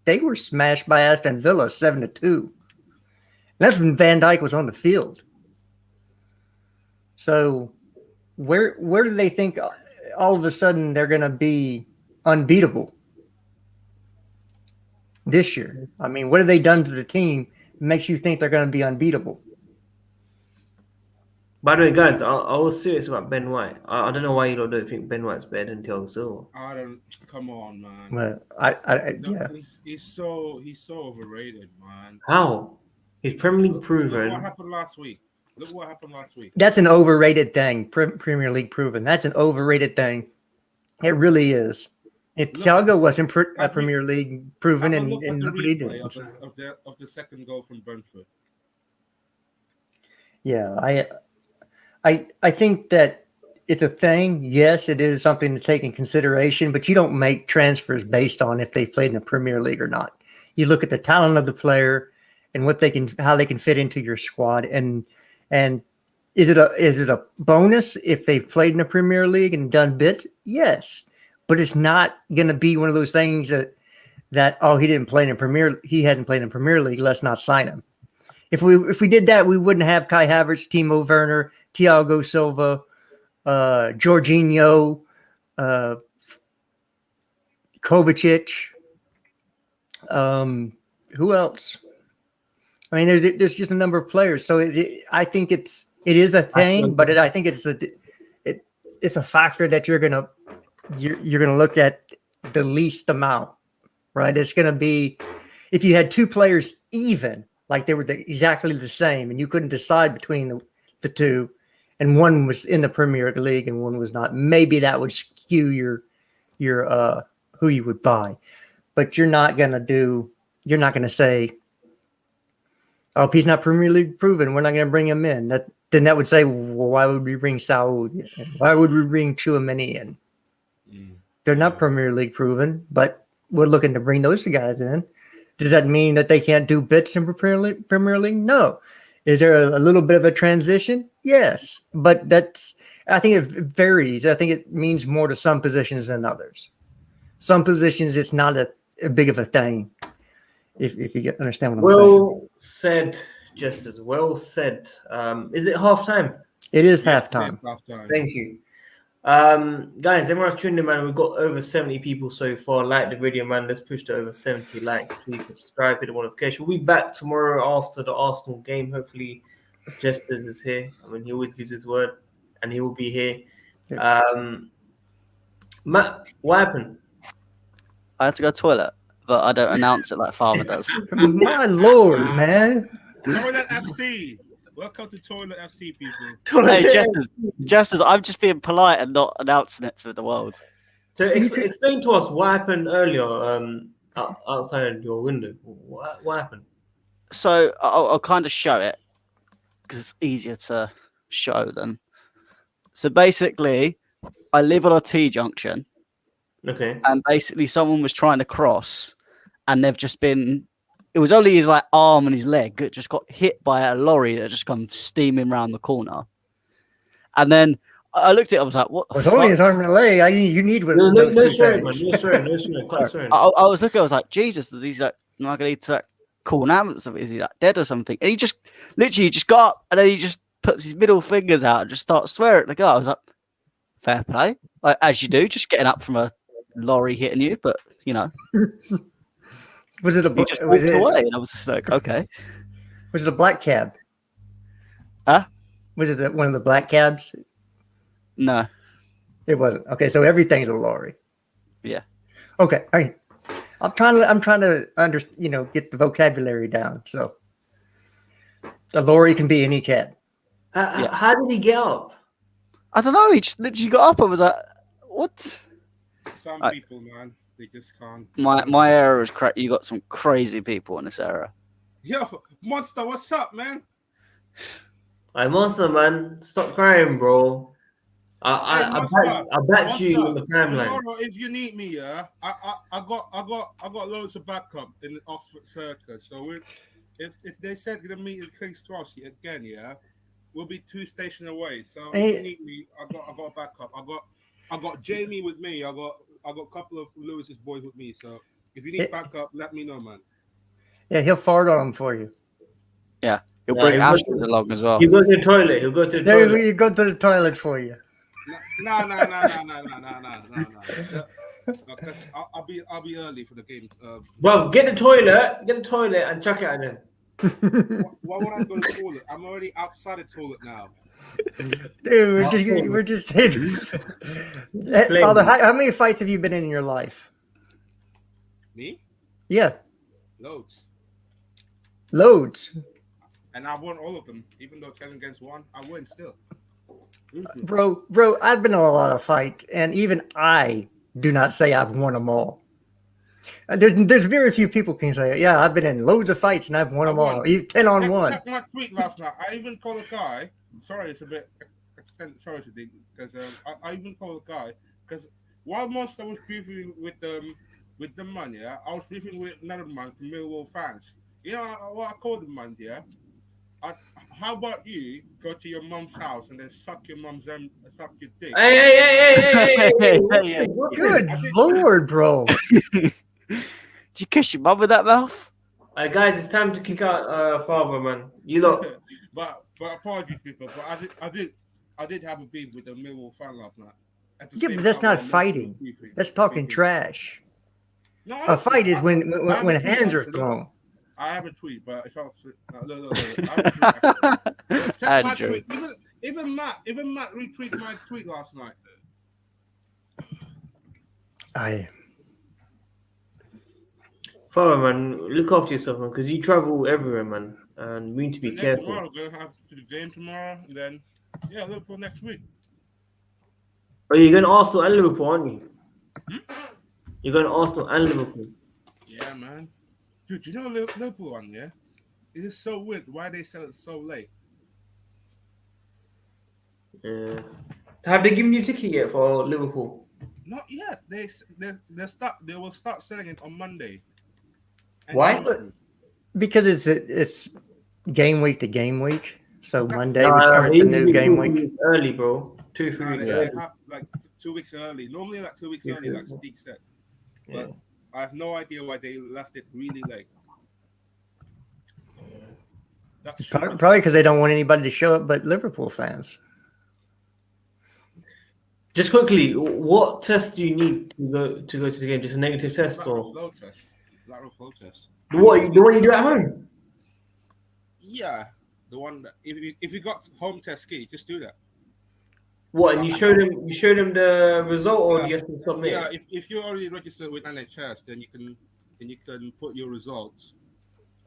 they were smashed by Aston Villa 7-2. That's when Van Dijk was on the field. So where do they think all of a sudden they're going to be unbeatable this year? I mean, what have they done to the team that makes you think they're going to be unbeatable? By the way, guys, I was serious about Ben White. I don't know why you don't think Ben White's better than Thiago Silva. I don't. Come on, man. Well, yeah. He's so overrated, man. How? He's Premier League Look proven. what happened last week. Look what happened last week. That's an overrated thing. Premier League proven. That's an overrated thing. It really is. If Thiago wasn't Premier League proven, and look at look the what he did. replay of the second goal from Brentford. Yeah, I think that it's a thing. Yes, it is something to take in consideration, but you don't make transfers based on if they played in the Premier League or not. You look at the talent of the player and how they can fit into your squad. And is it a bonus if they've played in the Premier League and done bits? Yes, but it's not going to be one of those things that he hadn't played in Premier League. Let's not sign him. If we did that, we wouldn't have Kai Havertz, Timo Werner, Thiago Silva, Jorginho, Kovacic. Who else? I mean, there's just a number of players. So I think it is a thing, but I think it's a factor that you're gonna look at the least amount, right? It's gonna be if you had two players even. Like they were exactly the same, and you couldn't decide between the two, and one was in the Premier League and one was not. Maybe that would skew your who you would buy, but you're not gonna say, oh, if he's not Premier League proven, we're not gonna bring him in. Then that would say, well, why would we bring Saúl? Why would we bring Tchouaméni in? They're not Premier League proven, but we're looking to bring those two guys in. Does that mean that they can't do bits in Premier League? No. Is there a little bit of a transition? Yes. But I think it varies. I think it means more to some positions than others. Some positions, it's not a big of a thing, if you understand what I'm saying. Well said, just as well said. Is it half-time? It is halftime. Thank you. Guys, everyone's tuned in, man. We've got over 70 people so far. Like the video, man. Let's push to over 70 likes. Please subscribe, hit the notification. We'll be back tomorrow after the Arsenal game. Hopefully, Jesters is here. I mean, he always gives his word, and he will be here. Matt, what happened? I had to go to the toilet, but I don't announce it like Father does. My Lord, man. Toilet FC. Welcome to Toilet FC, people. Hey, Jesters, I'm just being polite and not announcing it to the world. So explain to us what happened earlier outside your window. What happened? So I'll kind of show it because it's easier to show than. So basically, I live on a T-junction. Okay. And basically, someone was trying to cross, and they've just been. It was only his arm and his leg that just got hit by a lorry that just come steaming around the corner. And then I looked at it, I was like, what the fuck? Only his arm and leg. You need one. No swearing, man. No swearing. I was looking, I was like, Jesus, is he like, am I going to need to call an ambulance? Is he dead or something? And he just literally just got up and then he just puts his middle fingers out and just starts swearing at the guy. I was like, fair play. Like, as you do, just getting up from a lorry hitting you, but you know. Was it he just walked away, and I was just like, okay. Was it a black cab? Huh? Was it one of the black cabs? No, it wasn't. Okay, so everything's a lorry. Yeah. Okay. All right. I'm trying to get the vocabulary down. So a lorry can be any cab. How did he get up? I don't know. He just literally got up and was like, what? Some people, man. They just can't. My era is crazy. You got some crazy people in this era. Yo, Monster, what's up, man? Hey, Monster, man, stop crying, bro. I back you in the timeline. Tomorrow, if you need me, yeah, I got loads of backup in the Oxford Circus. So if they said to meet in King's Cross again, yeah, will be 2 stations away. So Hey. if you need me, I got a backup. I got Jamie with me. I got a couple of Lewis's boys with me. So if you need backup, let me know, man. Yeah, he'll fart on them for you. Yeah, he'll Yeah, bring he'll Ashford go to- along as well. He'll go to the toilet. He'll go to the There toilet. you go to the toilet for you. No. Because I'll be early for the game. Bro, get the toilet and chuck it at him. Why would I go to the toilet? I'm already outside the toilet now. Dude, we're just Father, how many fights have you been in your life? Me? Yeah, Loads. loads. And I won all of them, even though 10 against 1, I win still. Bro, I've been in a lot of fights, and even I do not say I've won them all. There's very few people can say, yeah, I've been in loads of fights and I've won them all. 10 on 1. Check my tweet last night. I even called a guy. Sorry, it's a bit extended. Sorry, because I even called a guy because while Monster was briefing with the man, yeah, I was briefing with another man from Millwall fans. You know what I called the man, yeah? How about you go to your mum's house and then suck your dick? Hey. Good Lord, bro. Did you kiss your mum with that mouth? Guys, it's time to kick out Father, man. You lot. but apologies, people. But I did have a beef with the Millwall fan last night. Yeah, but that's not fighting. That's talking trash. No, A fight is when hands are thrown. I have a tweet, but it's all. No. Check my tweet. Even Matt retweeted my tweet last night. Father, man, look after yourself, man, because you travel everywhere, man, and we need to be careful. Tomorrow, we're gonna have to the game tomorrow, and then Liverpool next week. Oh, you're going to Arsenal and Liverpool, aren't you? You're going to Arsenal and Liverpool. Yeah, man. Dude, you know Liverpool one, yeah? It is so weird why they sell it so late. Yeah. Have they given you a ticket yet for Liverpool? Not yet. They will start selling it on Monday. And Why? Because it's game week to game week. So Monday No, we start the new game week. Early, bro. 2-3 weeks They early. have like 2 weeks early. Normally, like 2 weeks early, like Steve said. But I have no idea why they left it really late. That's Probably because they don't want anybody to show up but Liverpool fans. Just quickly, what test do you need to go to the game? Just a negative test, or flow test? Lateral flow test. The one you do at home? Yeah, the one that if you got home test ski, just do that. What? And you show them the result, or do you have to submit? Yeah, if you're already registered with NHS, then you can put your results,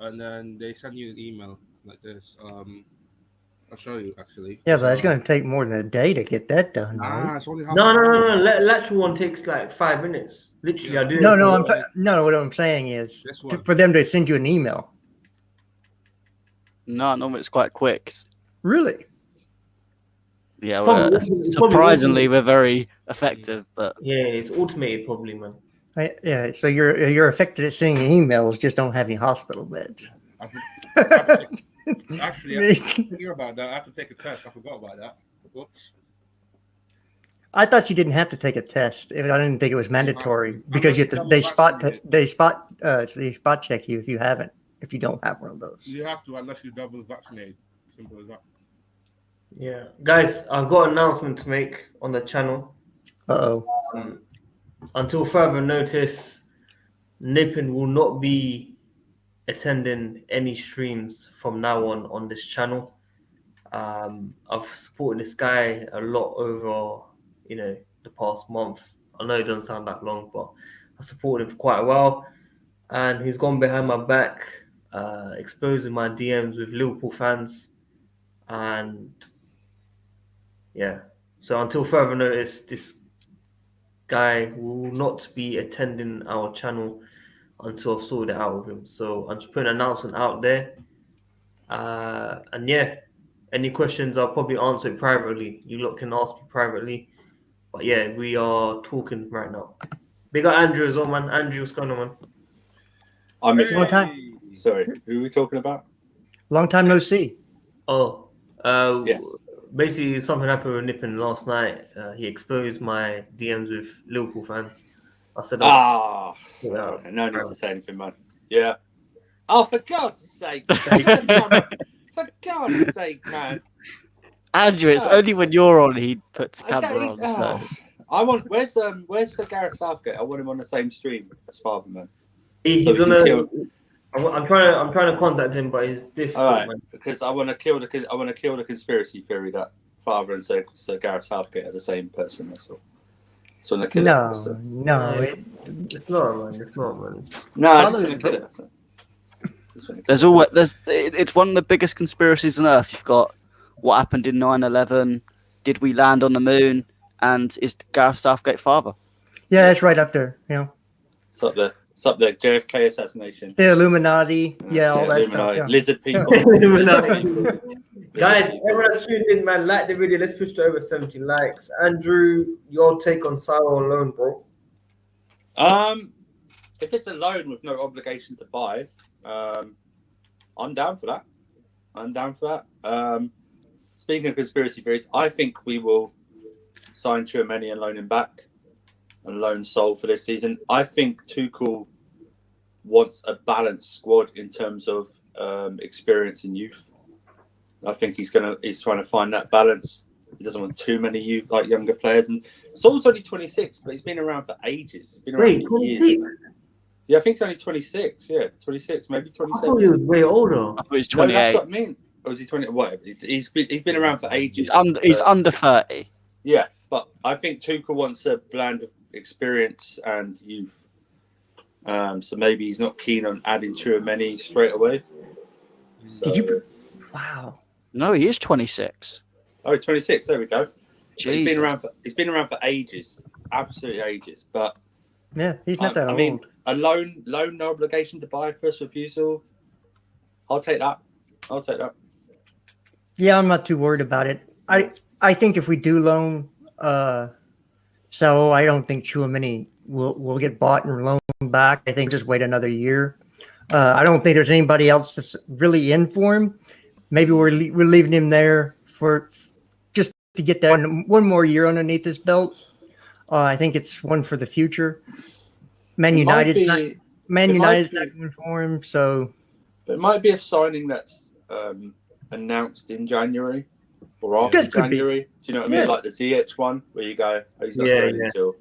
and then they send you an email like this. I'll show you actually. Yeah, but it's going to take more than a day to get that done. Right? It's only half No. an hour. Lateral one takes like 5 minutes. Literally, I do. No. What I'm saying is for them to send you an email. No, normally it's quite quick. Really? Yeah, surprisingly, we're very effective. But yeah, it's automated, probably, man. Yeah, so you're affected at sending emails, just don't have any hospital beds. Actually, I didn't hear about that. I have to take a test. I forgot about that. Whoops. I thought you didn't have to take a test. I didn't think it was mandatory because they spot check you if you don't have one of those. You have to unless you're double vaccinated. Simple as that. Yeah, guys, I've got an announcement to make on the channel. Until further notice, Nippon will not be attending any streams from now on this channel. I've supported this guy a lot over the past month. I know it doesn't sound that long, but I supported him for quite a while, and he's gone behind my back, exposing my DMs with Liverpool fans, and so until further notice, this guy will not be attending our channel until I've sorted it out with him. So I'm just putting an announcement out there. And any questions I'll probably answer it privately. You lot can ask me privately. But we are talking right now. Big up Andrew as well, man. Andrew, what's going on, man? I missed that. Sorry, who are we talking about? Long time no see. Oh, Yes. Basically, something happened with Nippon last night. He exposed my DMs with Liverpool fans. I said, Okay, no need to say anything, man. Yeah. Oh, for God's sake! For God's sake, man! Andrew, it's only when you're on he puts a camera on. So. I want. Where's Sir Gareth Southgate? I want him on the same stream as Father, man. He's So we can gonna. kill- I'm trying to contact him, but it's difficult. All right, Man. because I want to kill the conspiracy theory that Father and Sir Gareth Southgate are the same person. That's all. So I'm kill No, it. So. no. It's not, man. It's not, man. No, I just want to kill it. So. It's one of the biggest conspiracies on earth. You've got what happened in 9/11. Did we land on the moon? And is Gareth Southgate father? Yeah, it's right up there. You know, It's up there. It's up there. JFK assassination. the Illuminati. Yeah, all that Illuminati. stuff. Yeah. Lizard people. Guys, everyone that's tuned in, man, like the video. Let's push to over 70 likes. Andrew, your take on Saúl on loan, bro? If it's a loan with no obligation to buy, I'm down for that. Speaking of conspiracy theories, I think we will sign Tchouaméni and loan him back and loan Saúl for this season. I think Tuchel wants a balanced squad in terms of experience and youth. I think he's trying to find that balance. He doesn't want too many younger players. And Saul's only 26, but he's been around for ages. He's been around for years. Yeah, I think he's only 26. Yeah, 26, maybe 27. I thought he was way older. I thought he's 28. No, that's what I mean. Or is he 20? Whatever. He's been around for ages. He's under 30. Yeah, but I think Tuchel wants a blend of experience and youth. So maybe he's not keen on adding Tchouaméni straight away. So, Did you? Wow. No, he is 26. Oh, 26. There we go. Jesus. He's been around for ages, absolutely ages. But Yeah, he's not that old. I mean, a loan, no obligation to buy, first refusal. I'll take that. Yeah, I'm not too worried about it. I think if we do loan, so I don't think Tchouaméni will get bought and loaned back. I think just wait another year. I don't think there's anybody else that's really in for him. Maybe we're leaving him there for just to get that one more year underneath his belt. I think it's one for the future. Man United's not going for him, so it might be a signing that's announced in January or after January. Do you know what I mean? Yeah. Like the ZH one, where you go, he's not going until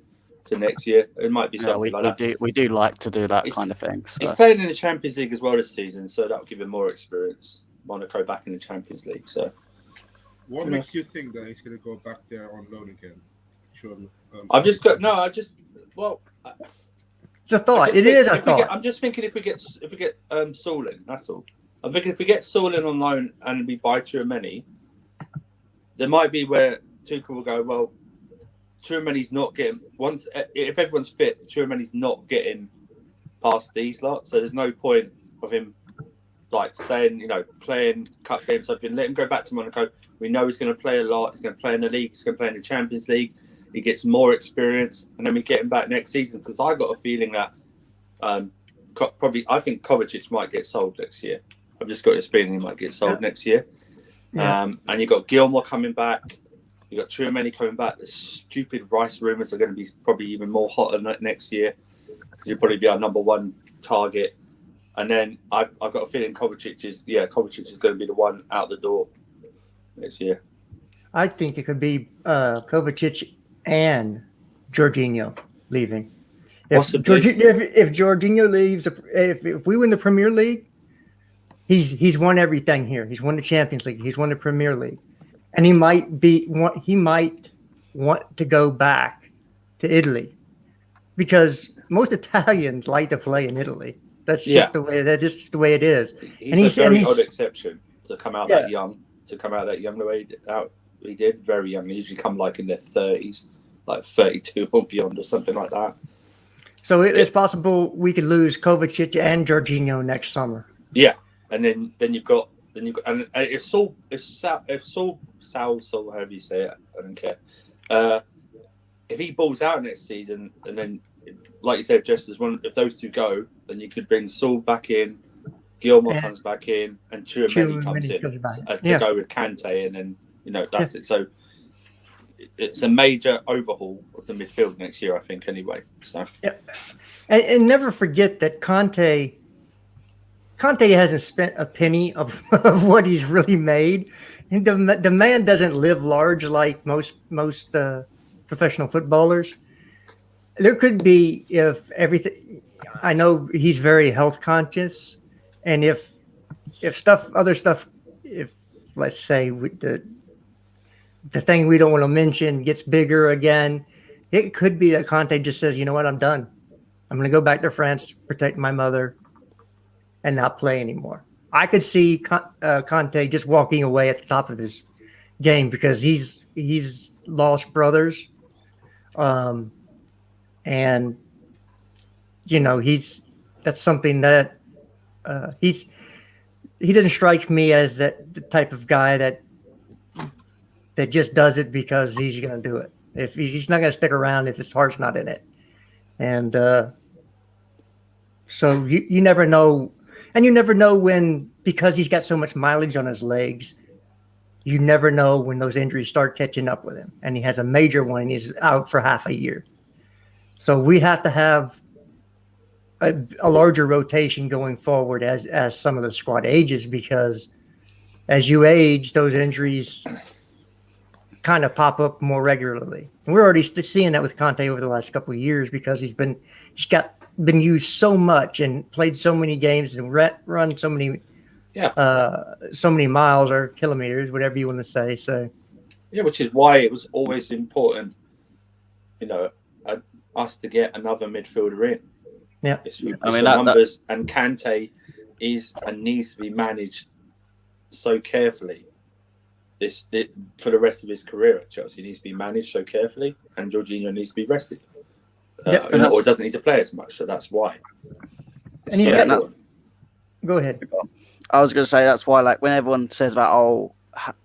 next year. It might be something like that. We do like to do that kind of thing. So. He's playing in the Champions League as well this season, so that'll give him more experience. Monaco back in the Champions League. So, what makes you think that he's going to go back there on loan again? Sure. it's a thought. I'm just thinking if we get Saul in, that's all. I'm thinking if we get Saul in on loan and we buy Tchouaméni, there might be where Tuchel will go, well, Tchouaméni's not getting if everyone's fit, Tchouaméni's not getting past these lot, so there's no point of him staying, playing cup games, something. Let him go back to Monaco. We know he's going to play a lot. He's going to play in the league. He's going to play in the Champions League. He gets more experience, and then we get him back next season. Because I got a feeling that I think Kovacic might get sold next year. I've just got this feeling he might get sold next year. Yeah. And you got Gilmour coming back. You got Tchouaméni coming back. The stupid Rice rumours are going to be probably even more hotter next year because he'll probably be our number one target. And then I've got a feeling Kovacic is going to be the one out the door next year. I think it could be Kovacic and Jorginho leaving. If Jorginho leaves, if we win the Premier League, he's won everything here. He's won the Champions League. He's won the Premier League, and he might want to go back to Italy because most Italians like to play in Italy. That's just the way it is. He's a very odd exception to come out that young. To come out that young the way he did, very young. They usually come in their 30s, 32 or beyond, or something like that. So it's possible we could lose Kovacic and Jorginho next summer. Yeah, and then you've got and if Saul, however you say it, I don't care. If he balls out next season, and then like you said, just as one, if those two go, then you could bring Saul back in, Gilmour Yeah. comes back in, and Tchouaméni comes in to go with Kante, and then that's it. So it's a major overhaul of the midfield next year, I think. Anyway, so and never forget that Kante hasn't spent a penny of, of what he's really made. And the man doesn't live large like most professional footballers. There could be, if everything, I know he's very health conscious, and if other stuff, if let's say with the thing we don't want to mention gets bigger again, it could be that Kante just says, you know what, I'm done. I'm going to go back to France, protect my mother, and not play anymore. I could see Kante just walking away at the top of his game because he's lost brothers, and that's something that he doesn't strike me as the type of guy that just does it because he's going to do it. If he's not going to stick around if his heart's not in it, and so you never know. And you never know when, because he's got so much mileage on his legs, you never know when those injuries start catching up with him. And he has a major one, and he's out for half a year. So we have to have a larger rotation going forward as some of the squad ages, because as you age, those injuries kind of pop up more regularly. And we're already seeing that with Kante over the last couple of years, because he's been used so much and played so many games and run so many miles or kilometers, whatever you want to say. So which is why it was always important, us to get another midfielder in. Yeah, it's the numbers, and Kante is and needs to be managed so carefully. This for the rest of his career at Chelsea, he needs to be managed so carefully, and Jorginho needs to be rested. Or doesn't need to play as much, so that's why. Go ahead. I was going to say that's why, like, when everyone says about,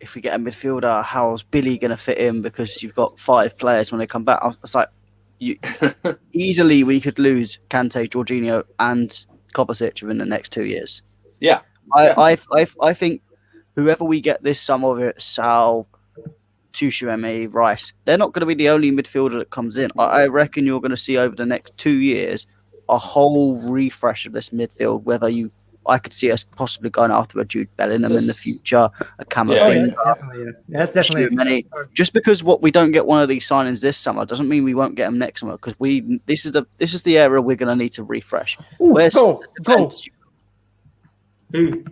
if we get a midfielder, how's Billy going to fit in because you've got 5 players when they come back? I was like, easily we could lose Kante, Jorginho, and Kovacic within the next 2 years. Yeah. I think whoever we get this summer, Saul, Tchouaméni, Rice, they're not going to be the only midfielder that comes in. I reckon you're going to see over the next 2 years a whole refresh of this midfield. I could see us possibly going after a Jude Bellingham in the future, a Camavinga. That's definitely just because we don't get one of these signings this summer doesn't mean we won't get them next summer, because this is the area we're going to need to refresh. Goal. Who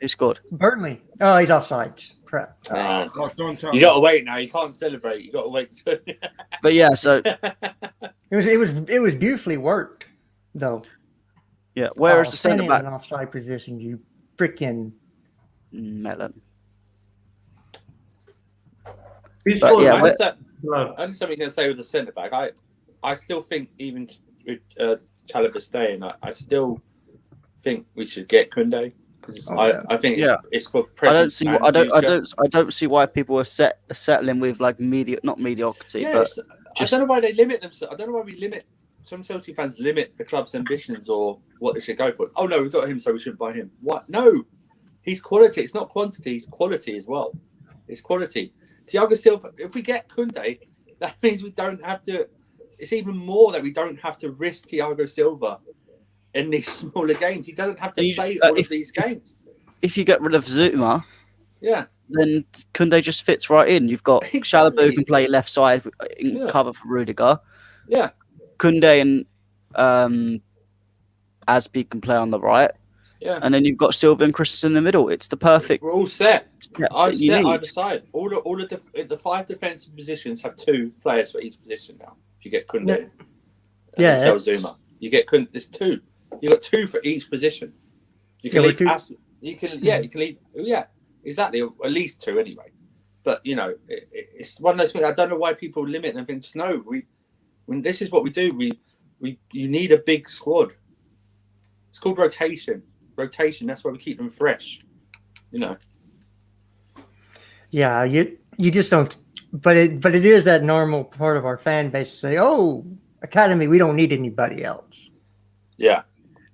scored? Burnley. Oh, he's offsides. Crap. You got to wait now. You can't celebrate. You got to wait. But yeah, so it was beautifully worked, though. Yeah. Whereas the centre back, an offside position, you freaking melon. Only something to say with the centre back. I still think, even with Chalobah staying, I still think we should get Koundé. I think it's for present. I don't see why people are settling with like not mediocrity. I don't know why they limit themselves. I don't know why we limit. Some Chelsea fans limit the club's ambitions or what they should go for. Oh no, we've got him, so we shouldn't buy him. What? No, he's quality. It's not quantity. He's quality as well. It's quality. Thiago Silva. If we get Koundé, that means we don't have to. It's even more that we don't have to risk Thiago Silva in these smaller games. He doesn't have to play all of these games. If you get rid of Zuma, then Koundé just fits right in. You've got Chalobah who can play left side in cover for Rudiger. Yeah. Koundé and Aspi can play on the right. Yeah. And then you've got Silva and Christensen in the middle. It's the perfect. We're all set. I've set either side. All the 5 defensive positions have 2 players for each position now. If you get Koundé, and Zuma, you get Koundé. There's 2. You got 2 for each position. You can leave Aspi. You can leave. Yeah, exactly. At least 2 anyway. But it's one of those things. I don't know why people limit and think. No, when this is what we do. You need a big squad. It's called rotation. That's why we keep them fresh. Yeah, you just don't. But it is that normal part of our fan base to say, "Oh, academy, we don't need anybody else." Yeah.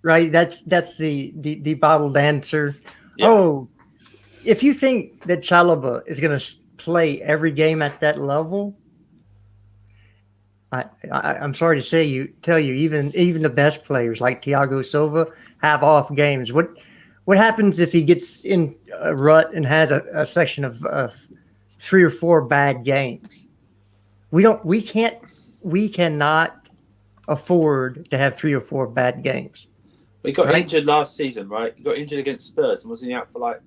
right? That's the bottled answer. Yeah. Oh, if you think that Chalobah is going to play every game at that level, I'm sorry to tell you, even the best players like Thiago Silva have off games. What happens if he gets in a rut and has a section of 3 or 4 bad games? We cannot afford to have 3 or 4 bad games. He got Right. injured last season, right? He got injured against Spurs, and wasn't he out for like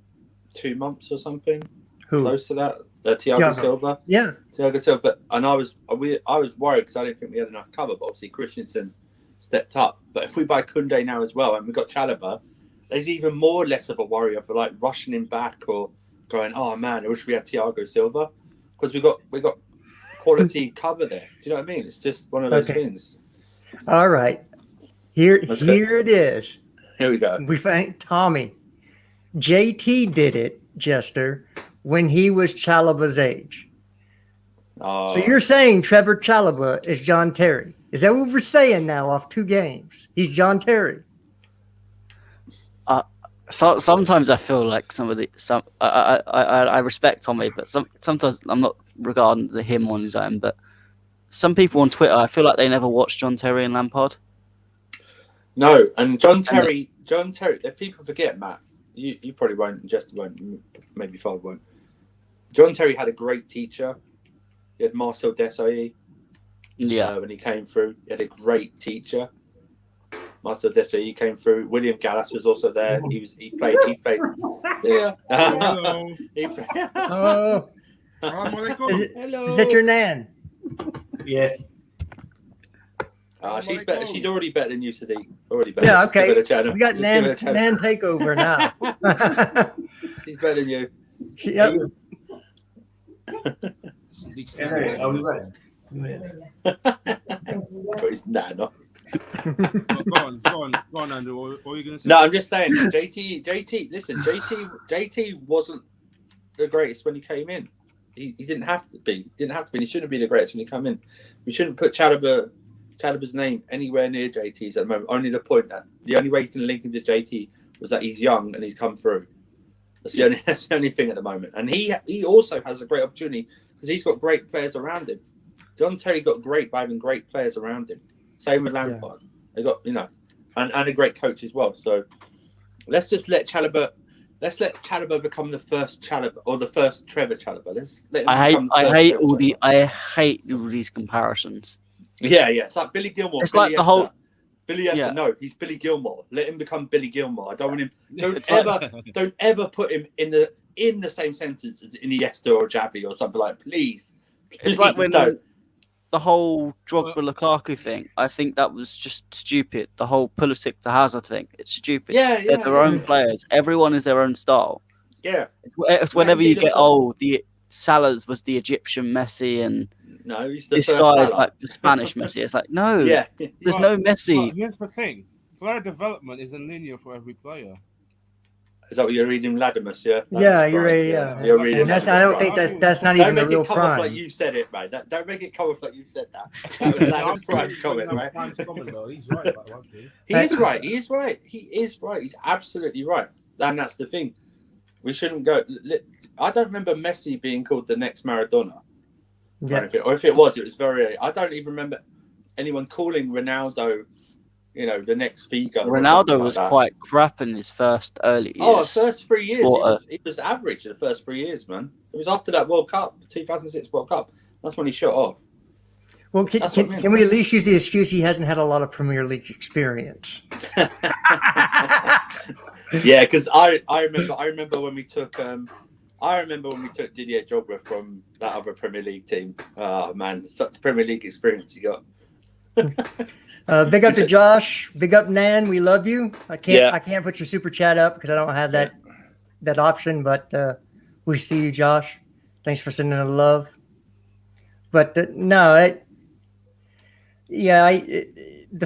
2 months or something? Who? Close to that? Thiago Thiago. Silva. Yeah. Thiago Silva. And I was worried because I didn't think we had enough cover, but obviously Christensen stepped up. But if we buy Koundé now as well, and we've got Chalobah, there's even more less of a worry of like rushing him back or going, oh man, I wish we had Thiago Silva, because we got quality cover there. Do you know what I mean? It's just one of those things. All right. Here it is. Here we go. We find Tommy. JT did it, Jester, when he was Chalobah's age. Oh, So you're saying Trevoh Chalobah is John Terry? Is that what we're saying now off 2 games? He's John Terry. So sometimes I feel like I respect Tommy, but sometimes I'm not regarding him on his own. But some people on Twitter, I feel like they never watched John Terry and Lampard. no, and John Terry. People forget, Matt. You probably won't, and Jester won't, maybe Father won't. John Terry had a great teacher. He had Marcel Desailly. Yeah, When he came through, he had a great teacher. Marcel Desailly came through. William Gallas was also there. He played. Yeah. Hello. He played. Oh, Assalamualaikum. Hello. is that your Nan? Yeah. She's better. She's already better than you, Sadiq. Already better. Yeah, Just give okay. it a channel. We got Just Nan give it a channel. takeover now. She's better than you. Yep. I'll be back. But he's no. Go on, Andrew. What are you going to say? No, I'm just saying. JT. Listen, JT wasn't the greatest when he came in. He didn't have to be. He shouldn't be the greatest when he came in. We shouldn't put Chalobah's name anywhere near JT's at the moment. Only the point that the only way you can link him to JT was that he's young and he's come through. That's the only thing at the moment. And he also has a great opportunity because he's got great players around him. John Terry got great by having great players around him. Same with Lampard. They got and a great coach as well. So let's just let Chalobah become the first Chalobah or the first Trevoh Chalobah. Let's let him I hate all these comparisons. Yeah. It's like Billy Gilmour. It's like the whole. Billy Esther, Yeah. no, he's Billy Gilmour. Let him become Billy Gilmour. I don't want him. Don't ever put him in the same sentence as Iniesta or Xavi or something like. Please. It's like when don't. the whole Drogba Lukaku thing. I think that was just stupid. The whole Pulisic to Hazard thing. It's stupid. They're their own players. Everyone is their own style. Yeah. It's whenever you get the Salah's was the Egyptian Messi and No, he's the this first guy is Salah. like the Spanish Messi. It's like no, Yeah. there's no Messi. But here's the thing. Player development isn't linear for every player. Is that what you're reading, Latimus? Yeah. Yeah, you're right. Yeah. You're reading. And I don't think that's not Don't even a make real it come off crime. like you said it, man. Don't make it come off like you said that. That was Latimus Prime's comment, right? He's right about one thing. He is right. He is right. He's absolutely right. And that's the thing. We shouldn't go. I don't remember Messi being called the next Maradona. Yeah. Or if it was very. I don't even remember anyone calling Ronaldo, the next Figo. Ronaldo was quite crap in his first early years. Oh, the first 3 years. He He was average in the first 3 years, man. It was after that World Cup, 2006 World Cup. That's when he shut off. Well, That's what I mean. can we at least use the excuse he hasn't had a lot of Premier League experience? Yeah, because I remember when we took Didier Drogba from that other Premier League team. Oh man, such Premier League experience he got. Big up to Josh. Big up Nan. We love you. I can't put your super chat up because I don't have that option. But we see you, Josh. Thanks for sending the love. But the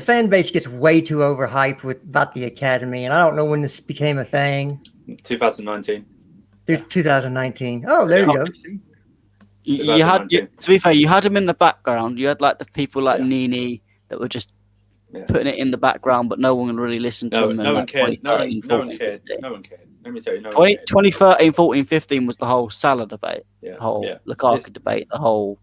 fan base gets way too overhyped about the academy, and I don't know when this became a thing. 2019. 2019. Oh, there you go. You had, to be fair, you had him in the background. You had like the people like Nini that were just putting it in the background, but no one really listened to him. No one cared. No one 2013, cared. 15. No one cared. Let me tell you, no one cared. 2013, 14, 15 was the whole Salah debate, the whole Lukaku debate, the whole.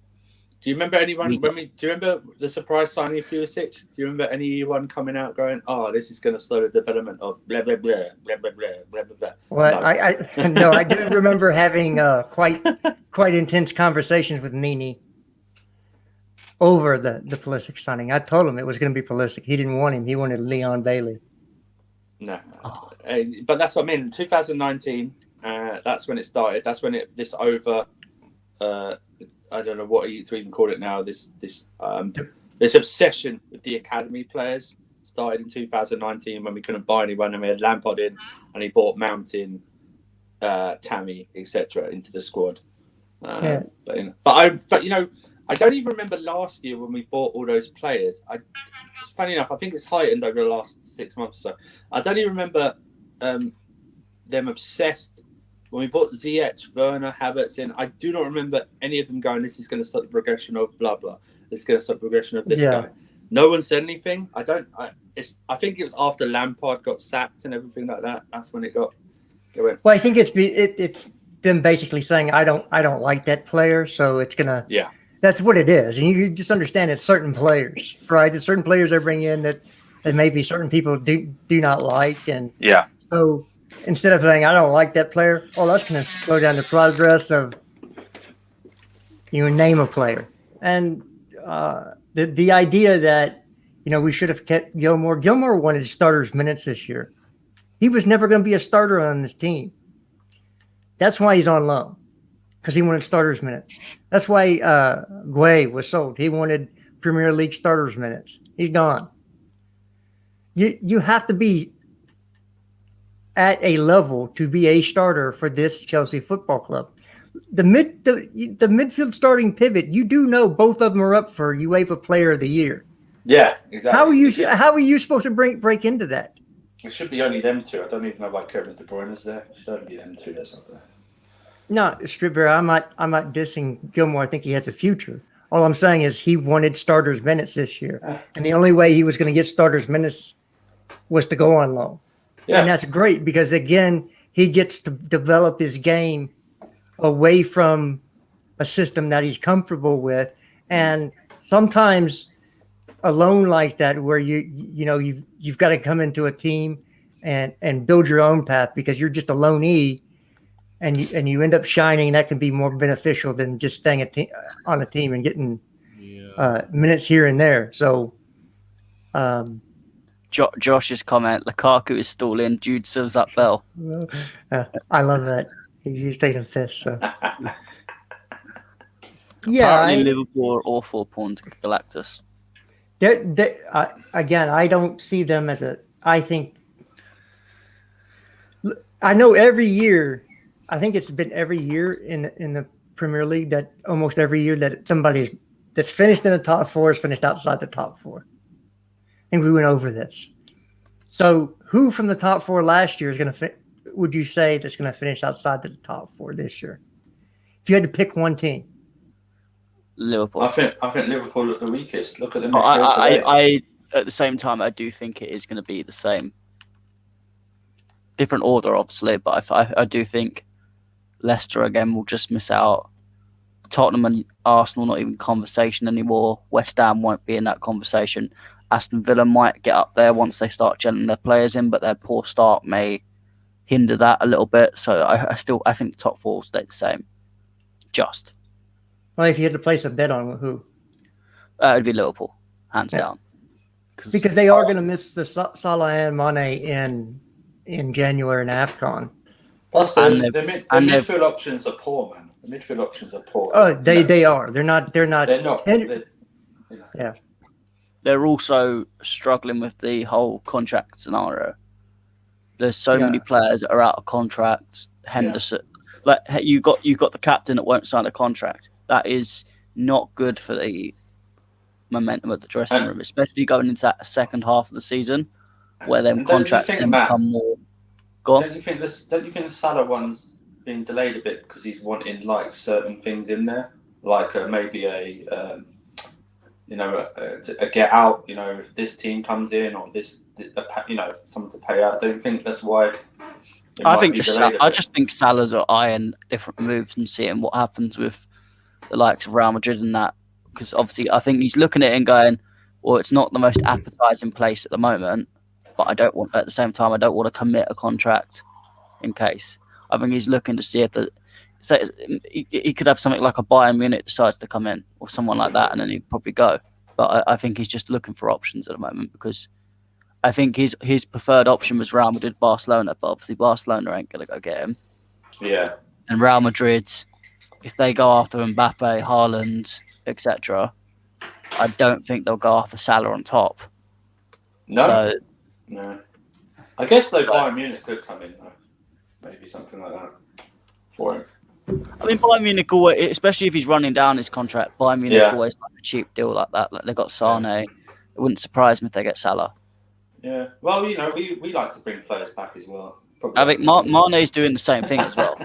Do you remember anyone? Do you remember the surprise signing of Pulisic? Do you remember anyone coming out going, "Oh, this is going to slow the development of blah blah blah blah blah blah blah blah blah"? Well, I do remember having quite intense conversations with Nini over the Pulisic signing. I told him it was going to be Pulisic. He didn't want him. He wanted Leon Bailey. No, but that's what I mean. 2019, that's when it started. That's when this over. I don't know what to even call it now. This obsession with the academy players started in 2019 when we couldn't buy anyone, and we had Lampard in, and he bought Mount in, Tammy, etc. into the squad. But I don't even remember last year when we bought all those players. Funny enough, I think it's heightened over the last 6 months or so. I don't even remember them obsessed. When we bought Ziyech, Werner, Havertz in, I do not remember any of them going, this is going to stop the progression of blah, blah. This is going to stop the progression of this guy. No one said anything. I think it was after Lampard got sacked and everything like that. That's when it went. Well, I think it's them basically saying, I don't like that player, so it's going to... Yeah. That's what it is. And you just understand it's certain players, right? There's certain players they bring in that maybe certain people do not like. And so... Instead of saying, I don't like that player, that's going to slow down the progress of, name a player. And the idea that, we should have kept Gilmour. Gilmour wanted starters minutes this year. He was never going to be a starter on this team. That's why he's on loan, because he wanted starters minutes. That's why Guay was sold. He wanted Premier League starters minutes. He's gone. You have to be at a level to be a starter for this Chelsea Football Club. The midfield starting pivot, you do know both of them are up for UEFA Player of the Year. Yeah, exactly. How are you supposed to break into that? It should be only them two. I don't even know why Kevin De Bruyne is there. It should only be them two that's up there. No, Stripper, I'm not dissing Gilmour. I think he has a future. All I'm saying is he wanted starters minutes this year. And the only way he was going to get starters minutes was to go on loan. Yeah. And that's great because, again, he gets to develop his game away from a system that he's comfortable with. And sometimes a loan like that where you've got to come into a team and build your own path because you're just a loanee and you end up shining, that can be more beneficial than just staying on a team and getting minutes here and there. So Josh's comment, Lukaku is stalling, Jude serves that bell. I love that. He's taking fists. So. Apparently Liverpool are awful pawn to Galactus. Again, I don't see them as I know every year, I think it's been every year in the Premier League that almost every year that somebody that's finished in the top four is finished outside the top four. I think we went over this. So who from the top four last year is going to would you say that's going to finish outside the top four this year? If you had to pick one team. Liverpool. I think Liverpool look the weakest. Look at them. I at the same time I do think it is going to be the same. Different order, obviously, but I do think Leicester again will just miss out. Tottenham and Arsenal not even conversation anymore. West Ham won't be in that conversation. Aston Villa might get up there once they start gelling their players in, but their poor start may hinder that a little bit. So I think the top four will stay the same. Just. Well, if you had to place a bet on who? It'd be Liverpool, hands down. Because they are going to miss the Salah and Mane in January and AFCON. Plus, the midfield options are poor, man. The midfield options are poor. Oh, they are. They're not. Yeah. They're also struggling with the whole contract scenario. There's so many players that are out of contract. Henderson, like you got the captain that won't sign a contract. That is not good for the momentum of the dressing room, especially going into that second half of the season, where them contracts become more. Don't you think the Salah one's been delayed a bit because he's wanting like certain things in there, like maybe a to get out. If this team comes in or someone to pay out. I don't think that's why. I just think Salah's are eyeing different moves and seeing what happens with the likes of Real Madrid and that. Because obviously, I think he's looking at it and going, "Well, it's not the most appetising place at the moment, but I don't want to commit a contract in case." I think he's looking to see if he could have something like a Bayern Munich decides to come in or someone like that, and then he'd probably go. But I think he's just looking for options at the moment because I think his preferred option was Real Madrid, Barcelona, but obviously Barcelona ain't going to go get him. Yeah. And Real Madrid, if they go after Mbappe, Haaland, etc., I don't think they'll go after Salah on top. No. I guess Bayern Munich could come in, though. Maybe something like that for him. I mean, Bayern Munich, especially if he's running down his contract, Bayern Munich always like a cheap deal like that. Like they got Sane. It wouldn't surprise me if they get Salah. Yeah. Well, we like to bring players back as well. I think Mane's doing the same thing as well.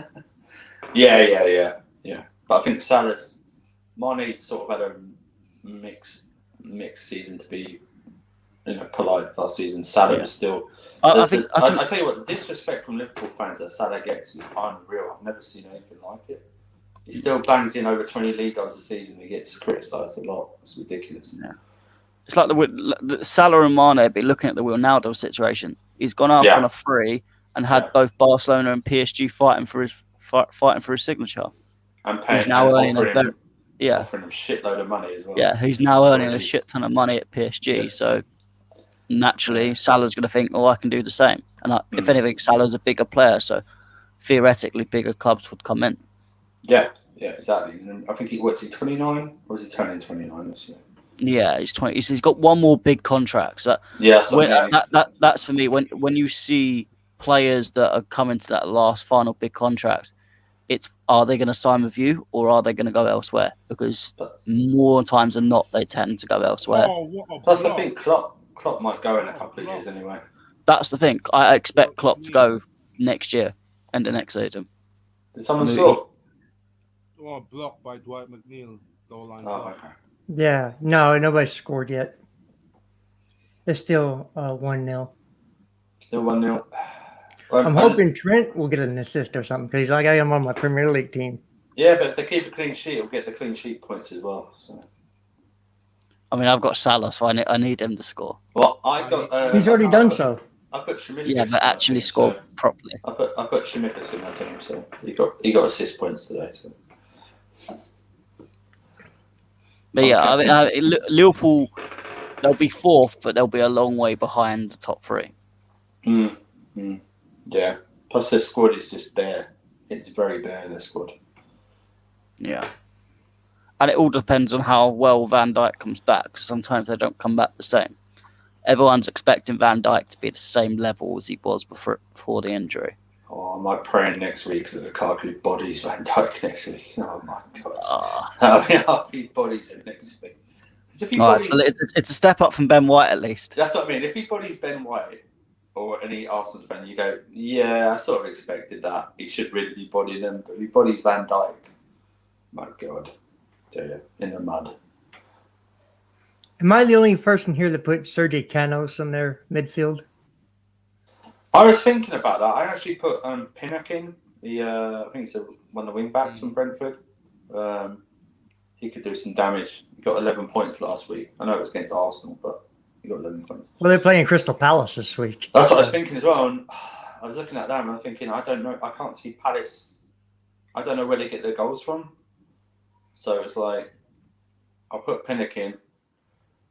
Yeah. But I think Mane sort of had a mixed season, to be polite, last season. Salah was still. I tell you what, the disrespect from Liverpool fans that Salah gets is unreal. I've never seen anything like it. He still bangs in over 20 league goals a season. He gets criticised a lot. It's ridiculous. Yeah. It's like the Salah and Mane be looking at the Ronaldo situation. He's gone out on a free and had both Barcelona and PSG fighting for his signature. And paying, he's now earning offering him a shitload of money as well. Yeah, he's now earning a shit ton of money at PSG. Yeah. So naturally, Salah's going to think, "Oh, I can do the same." And if anything, Salah's a bigger player, so theoretically, bigger clubs would come in. Yeah, exactly. And I think he 29, or is he turning 29 this year? Yeah, he's 20. He's got one more big contract. So that's for me. When you see players that are coming to that last final big contract, it's are they going to sign with you or are they going to go elsewhere? Because more times than not, they tend to go elsewhere. Plus, I think Klopp might go in a couple of years anyway. That's the thing. I expect Klopp to go next year, end of next season. Did someone score? Oh, blocked by Dwight McNeil. Goal line. Oh, okay. Yeah, no, nobody scored yet. It's still 1-0. Still 1-0. I'm hoping Trent will get an assist or something because I got him on my Premier League team. Yeah, but if they keep a clean sheet, he'll get the clean sheet points as well. So. I mean, I've got Salah, so I need him to score. Well, I got. He's already done so. I put Shimikas. Yeah, but actually score properly. I put Shimikas in my team, so he got assist points today. So. But yeah, I mean, Liverpool, they'll be fourth, but they'll be a long way behind the top three. Yeah. Plus, their squad is just bare. It's very bare, their squad. Yeah. And it all depends on how well Van Dijk comes back, because sometimes they don't come back the same. Everyone's expecting Van Dijk to be at the same level as he was before the injury. Oh, am I praying next week that Lukaku bodies Van Dijk next week? Oh my God! I'll be bodies him next week. It's a step up from Ben White at least. That's what I mean. If he bodies Ben White or any Arsenal fan, you go, yeah, I sort of expected that. He should really be bodying him, but if he bodies Van Dijk, my God, in the mud. Am I the only person here that put Sergei Canos in their midfield? I was thinking about that. I actually put Pinnock in. I think he's one of the wing backs from Brentford. He could do some damage. He got 11 points last week. I know it was against Arsenal, but he got 11 points. Well, they're playing Crystal Palace this week. That's what I was thinking as well. And I was looking at that and I'm thinking, I don't know. I can't see Palace. I don't know where they get their goals from. So it's like, I'll put Pinnock in.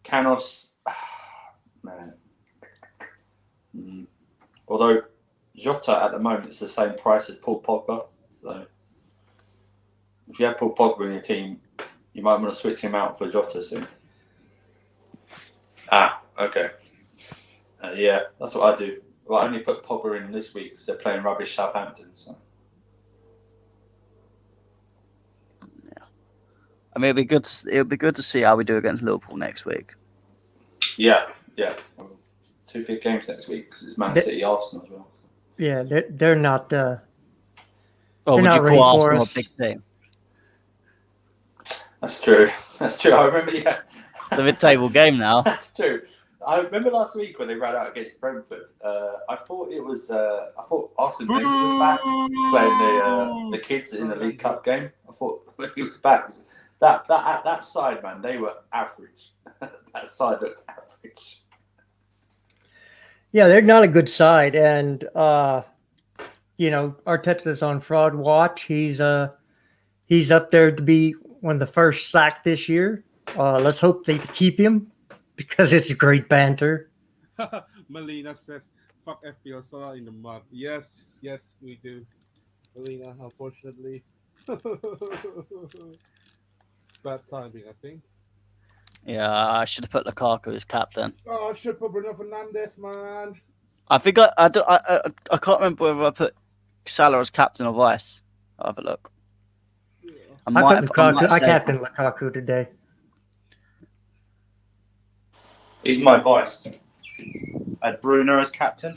Canos, man. Although Jota at the moment is the same price as Paul Pogba. So if you have Paul Pogba in your team, you might want to switch him out for Jota soon. Okay. Yeah, that's what I do. Well, I only put Pogba in this week because they're playing rubbish Southampton. So. Yeah. I mean, it'll be good to see how we do against Liverpool next week. Yeah. 2 big games next week because it's Man City, Arsenal as well. Yeah, they're not. Would you call Arsenal a big team? That's true. I remember. Yeah, It's a mid-table game now. That's true. I remember last week when they ran out against Brentford. I thought Arsene Wenger was back playing the kids in the League Cup game. I thought he was back. That side, man, they were average. That side looked average. Yeah, they're not a good side, and Arteta's on fraud watch. He's up there to be one of the first sacked this year. Let's hope they keep him because it's great banter. Melina says, "Fuck FPL Salah in the mud." Yes, we do. Melina, unfortunately, bad timing, I think. Yeah, I should have put Lukaku as captain. Oh, I should put Bruno Fernandes, man. I think I can't remember whether I put Salah as captain or vice. I'll have a look. I captained Lukaku today. He's my vice. I had Bruno as captain.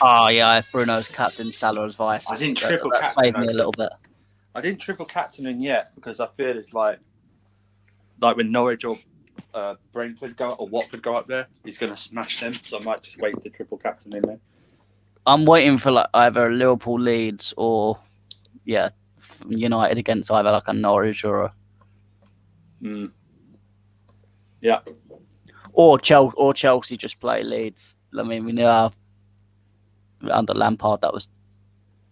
Oh yeah, I had Bruno as captain, Salah as vice. I didn't triple captain. That saved me a little bit. I didn't triple captaining yet because I feared it's like when Norwich or Brentford go or Watford go up there, he's going to smash them. So I might just wait to triple captain in there. I'm waiting for like either Liverpool, Leeds, or United against either like a Norwich or a or Chelsea just play Leeds. I mean, we know under Lampard that was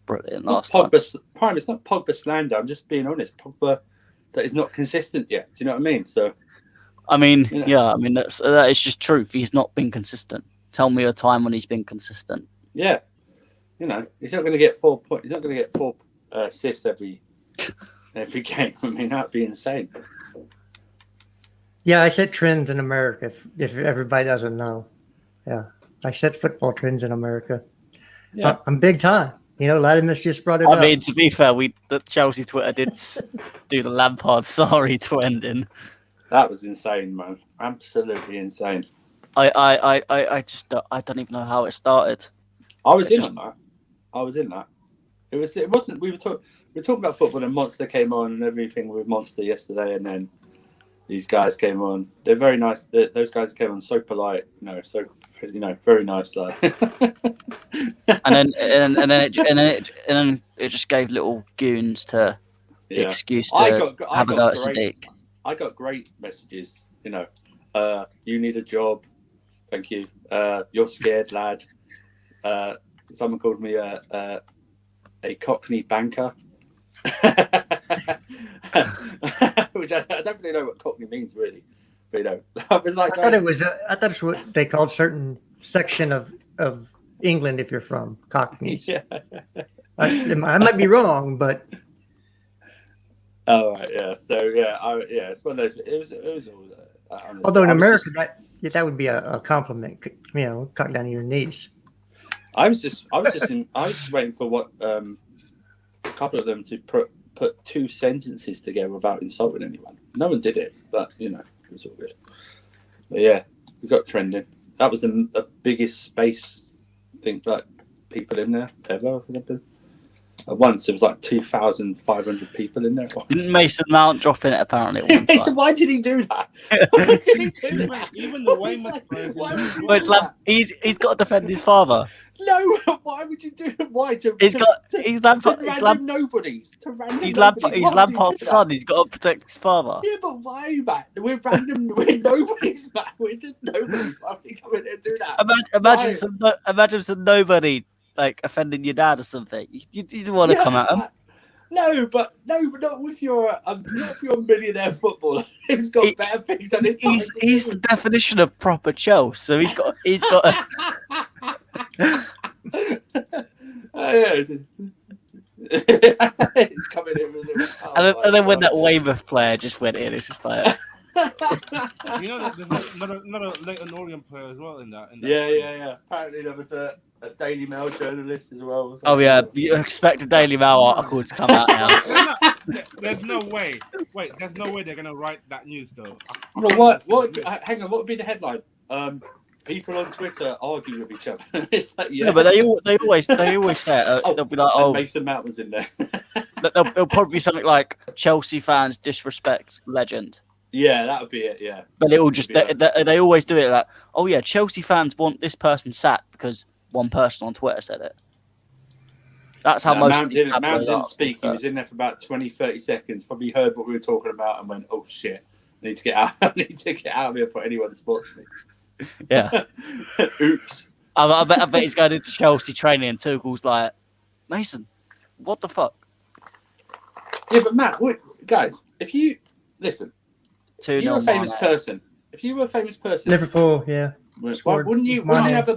brilliant last time. It's not Pogba slander. I'm just being honest. Pogba that is not consistent yet. Do you know what I mean? So, I mean, that is just truth. He's not been consistent. Tell me a time when he's been consistent. Yeah, he's not going to get 4 points. He's not going to get 4 assists every game. I mean, that'd be insane. Yeah, I set trends in America. If everybody doesn't know, yeah, I set football trends in America. Yeah, I'm big time. Latimus just brought it up. I mean, to be fair, the Chelsea Twitter did do the Lampard sorry to ending. That was insane, man. Absolutely insane. I just don't even know how it started. I was in that. It wasn't. We were talking about football, and Monster came on and everything with Monster yesterday, and then these guys came on. They're very nice. Those guys came on so polite, very nice, like. and then it just gave little goons to the excuse to have a go at Sadiq. I got great messages. You need a job. Thank you. You're scared, lad. Someone called me a Cockney banker. Which I don't really know what Cockney means, really. But I was like, I thought it's what they called certain section of England if you're from Cockneys. Yeah. I might be wrong, but. Oh right, yeah. So it's one of those. It was all. Although in America, that would be a compliment. Cut down to your knees. I was just waiting for what a couple of them to put 2 sentences together without insulting anyone. No one did it, but it was all good. But yeah, we got trending. That was the biggest space thing, like people in there ever. At once, it was like 2,500 people in there. Didn't Mason Mount drop in it apparently? So why did he do that? Even the way much. He's got to defend his father. No, why would you do it? Why? He's Lampard's son. He's got to protect his father. Yeah, but why, man? We're random. We're nobodies, man. We're just nobodies. Why would we come in and do that? Imagine some nobody like offending your dad or something. You didn't want to come at him. No, but not with your millionaire footballer who's got better things on his. He's the definition of proper Chelsea. So he's got. Coming in with and then when that Weymouth player just went in, it's just like. There's another Leighton Orient player as well in that. Yeah. Apparently there was a Daily Mail journalist as well. Oh yeah, you expect a Daily Mail article to come out now. There's no way. Wait, there's no way they're gonna write that news though. Well, what? Hang on. What would be the headline? People on Twitter argue with each other. It's like, yeah, but they always say it. They'll be like, "Oh, Mason Mount was in there." There'll probably be something like Chelsea fans disrespect legend. Yeah, that would be it. Yeah, But it all just they always do it like, oh yeah, Chelsea fans want this person sacked because one person on Twitter said it. That's how most Mount of these didn't, Mount didn't articles speak. He are. was in there for about 20, 30 seconds. Probably heard what we were talking about and went, "Oh shit, I need to get out. I need to get out of here before anyone spots me." Yeah. Oops. I bet he's going into Chelsea training and Tuchel's like, Mason, what the fuck? Yeah, but Matt, guys, if you listen, you're a famous person. If you were a famous person, Liverpool, yeah. wouldn't you have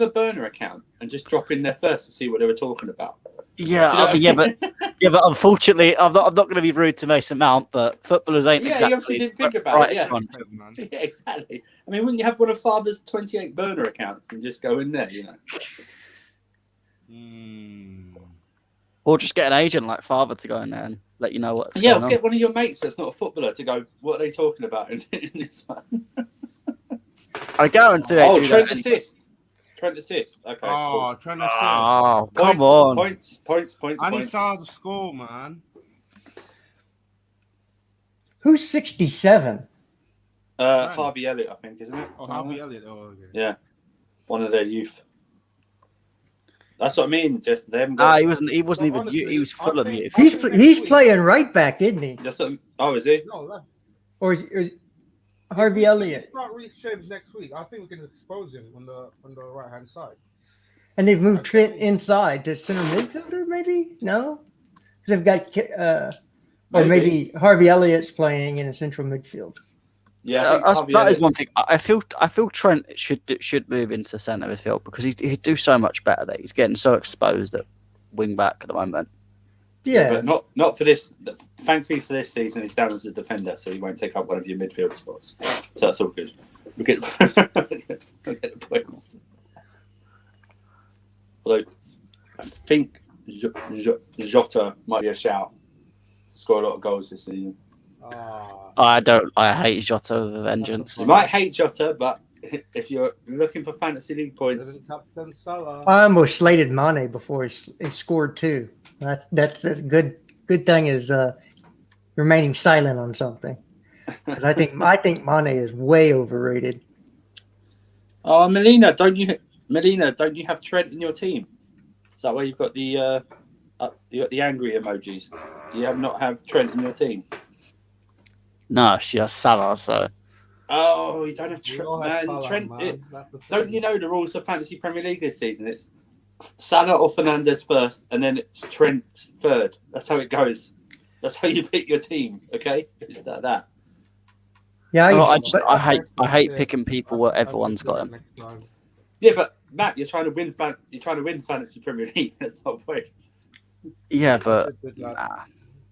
a burner account and just drop in there first to see what they were talking about? Yeah, but unfortunately, I'm not going to be rude to Mason Mount, but footballers ain't Yeah, exactly you obviously didn't think about it. Yeah. Yeah, exactly. I mean, wouldn't you have one of Father's 28 burner accounts and just go in there, you know? Or just get an agent like Father to go in there and let you know what's Yeah, going on. get one of your mates that's not a footballer to go, what are they talking about in this one? I guarantee Oh, do Trent that assist. Trent assist. Okay, cool. Trent assist. Oh, come on. Points. I need Salah to score, man. Who's 67? Harvey Elliott, I think, isn't it? Oh, Harvey Elliott. Oh, okay. Yeah, one of their youth. That's what I mean. Just them. He wasn't even honestly, youth. He was full of youth. He's playing right back, isn't he? Just is he? No, left. Or is Harvey Elliott? Start Reece James next week. I think we can expose him on the right hand side. And they've moved Trent inside to center midfielder, maybe? No? They've got, or maybe Harvey Elliott's playing in a central midfield. Yeah, that is one thing. I feel Trent should move into centre midfield because he'd do so much better there. He's getting so exposed at wing back at the moment. Yeah, but not for this. Thankfully for this season, he's down as a defender, so he won't take up one of your midfield spots. So that's all good. We get the points. Although I think Jota might be a shout. Score a lot of goals this season. I hate Jota with a vengeance. You might hate Jota, but if you're looking for fantasy league points, I almost slated Mane before he scored two. That's the good thing is remaining silent on something. 'Cause I think Mane is way overrated. Oh, Melina, don't you have Trent in your team? Is that why you've got the angry emojis? Do you not have Trent in your team? No, she has Salah, so. Oh, you don't have Trent. Don't you know the rules of Fantasy Premier League this season? It's Salah or Fernandes first, and then it's Trent third. That's how it goes. That's how you pick your team. Okay, it's like that. Yeah, I hate picking people where everyone's got them. Yeah, but Matt, you're trying to win. You're trying to win Fantasy Premier League. That's not the point. Yeah, but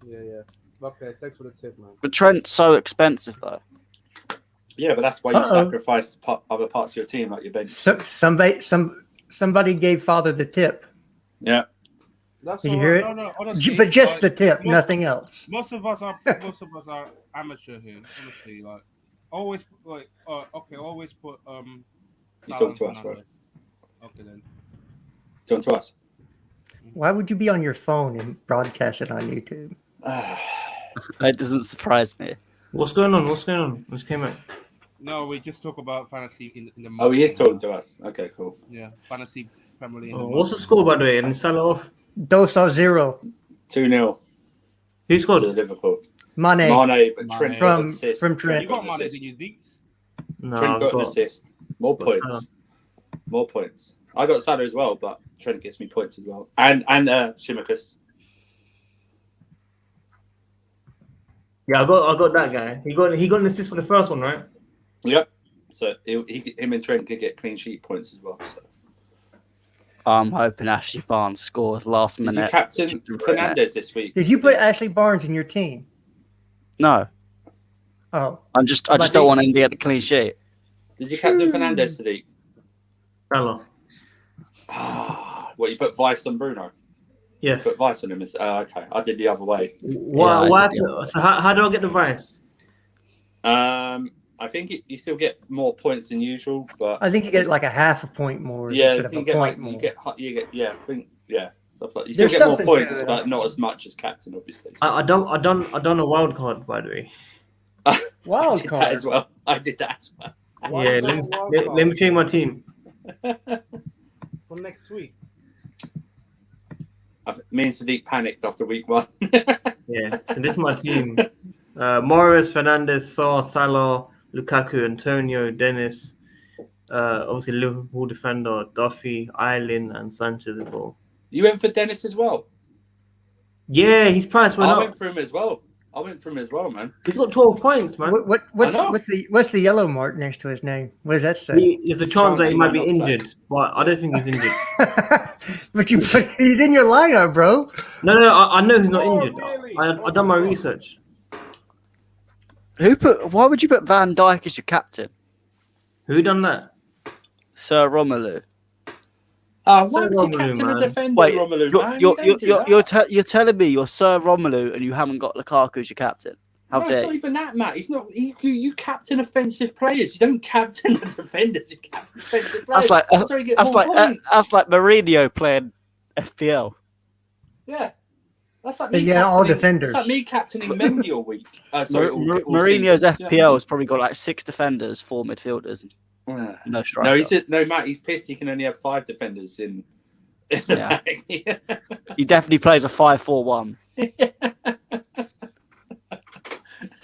Yeah. Okay, thanks for the tip, man. But Trent's so expensive, though. Yeah, but that's why you sacrifice other parts of your team, like your bench. Somebody gave Father the tip. Yeah. Did you hear it? No, honestly, but just the tip, nothing else. Most of us are amateur here. Honestly, like always, always put You talk to us, bro. Okay then. Talk to us. Why would you be on your phone and broadcast it on YouTube? It doesn't surprise me. What's going on? What's came out? No, we just talk about fantasy in the. Oh, he is talking to us. Okay, cool. Yeah, fantasy Premier League. What's the score, by the way? And Salah off. 2-0. 2-0. Who scored? To Liverpool. Mane. But Trent from got an assist. Trent. You got Mane, did you, Deeks? No, Trent got an assist. More Salah. points. More points. I got Salah as well, but Trent gets me points as well. And Shimikas. Yeah, I got that guy. He got an assist for the first one, right? Yep. So him and Trent could get clean sheet points as well. So. I'm hoping Ashley Barnes scores last Did minute. you captain Fernandes this week? Did you put Ashley Barnes in your team? No. Oh. I just don't want him to get the clean sheet. Did you captain Fernandes today? Salah. What, you put Vice on Bruno? Yes. Put Vice on him. Okay, I did the other way. Why? So how do I get the Vice? I think you still get more points than usual, but I think you get like a half a point more. Yeah, instead of a point more. you get stuff like you still get more points, but not as much as captain, obviously. So. I done a wild card, by the way. Wild did that card. as well. I did that as well. Why Yeah, is that a wild let me card change my team. for next week? Me and Sadiq panicked after week 1. Yeah, so this is my team. Morris, Fernandez, Sarr, Salah, Lukaku, Antonio, Dennis. Obviously Liverpool defender Duffy, Island, and Sanchez as well. You went for Dennis as well? Yeah, his price went I up. went for him as well. Man. He's got 12 points, man. What's the yellow mark next to his name? What does that say? There's a chance that he might be injured, but I don't think he's injured. But he's in your lineup, bro. No, I know he's not Oh, injured. really? I've done my research. Why would you put Van Dijk as your captain? Who done that? Sir Romelu. Why Sir would you Romelu, captain man. a defender, Wait, Romelu, man? You don't do that. you're telling me you're Sir Romelu and you haven't got Lukaku as your captain? How No, dare it's not you? even that, Matt. He's not. You captain offensive players. You don't captain the defenders. You captain offensive players. That's where you get like more points. that's like Mourinho playing FPL. Yeah. That's like me. Yeah, all captaining- defenders. It's like me captaining Mendy all week. Sorry, all Mourinho's season. Do you know what I FPL mean? has probably got like 6 defenders, 4 midfielders, no striker. No, Matt. He's pissed. He can only have 5 defenders in the Yeah. back. He definitely plays a 5-4-1.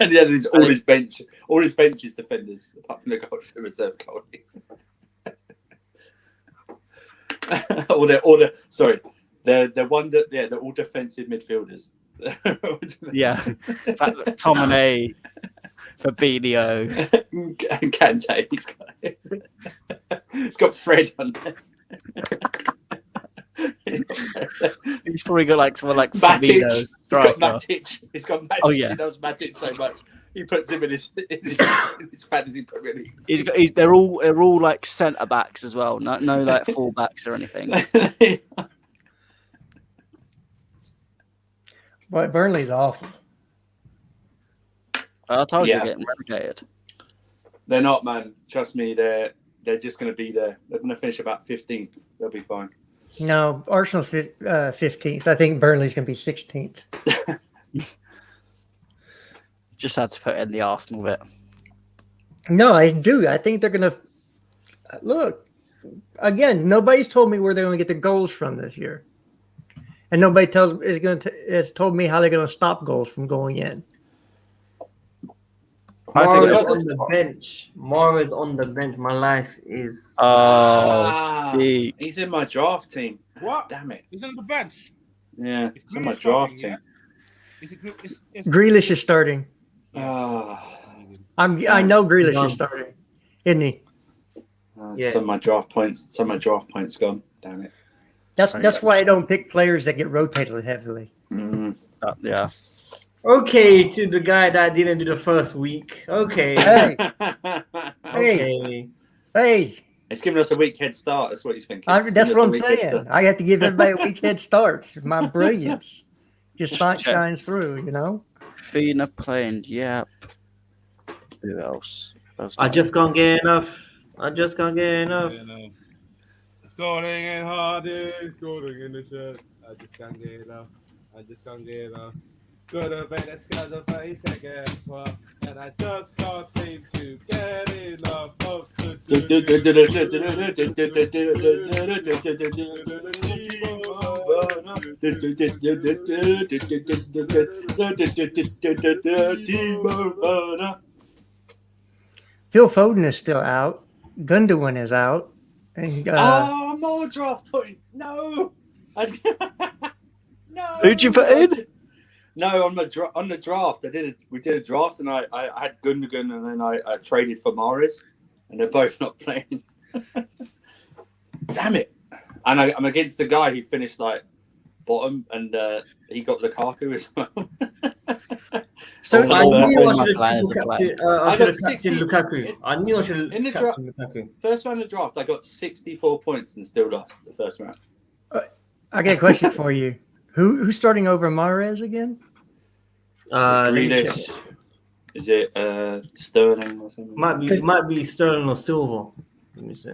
And yeah, there's all his bench is defenders, apart from the reserve goalie. They're all defensive midfielders. Yeah, it's like Tomine, Fabinho. And Kante. He's got Fred on there. He's probably got like someone like Matic. Fabinho. He's got striker. Matic. He's got Matic. Oh, yeah. He loves Matic so much. He puts him in his fantasy Premier League. They're all like centre backs as well. No like full backs or anything. But Burnley's awful. I told you Yeah. they're getting relegated. They're not, man. Trust me. They're just going to be there. They're going to finish about 15th. They'll be fine. No, Arsenal's 15th. I think Burnley's going to be 16th. Just had to put in the Arsenal bit. No, I do. I think they're going to look again. Nobody's told me where they're going to get the goals from this year, and nobody has told me how they're going to stop goals from going in. Morris on the bench. Morris on the bench. My life is. Steve. He's in my draft team. What? Damn it. He's on the bench. Yeah, Is he's in my Grealish draft starting, team. yeah? Grealish is starting. I know Grealish is starting, isn't he? Some of my draft points. Gone. Damn it. That's why I don't pick players that get rotated heavily. Yeah. Okay, to the guy that didn't do the first week. Okay. Hey, Okay. hey. It's giving us a weak head start. That's what he's thinking. That's what I'm saying. I have to give everybody a week head start. My brilliance just shines through, you know? Fina playing, yep. Who else? I just can't get enough. Scoring in harder, scoring in the shirt. I just can't get enough. Could have been a scars of 30 seconds, and I just can't seem to get enough of Phil Foden is still out. Gundogan is out. And, more draft point. No. No. Who'd you put in? No, on the draft. We did a draft, and I had Gundogan, and then I traded for Mahrez, and they're both not playing. Damn it! And I'm against the guy who finished like bottom, and he got Lukaku as well. So I knew I should players have are captained Lukaku. I knew I should have in the captained Lukaku. First round of the draft, I got 64 points and still lost the first round. I got a question for you. Who's starting over Mahrez again? Let me check. Grealish. Is it Sterling or something? Might be Sterling or Silver. Let me see.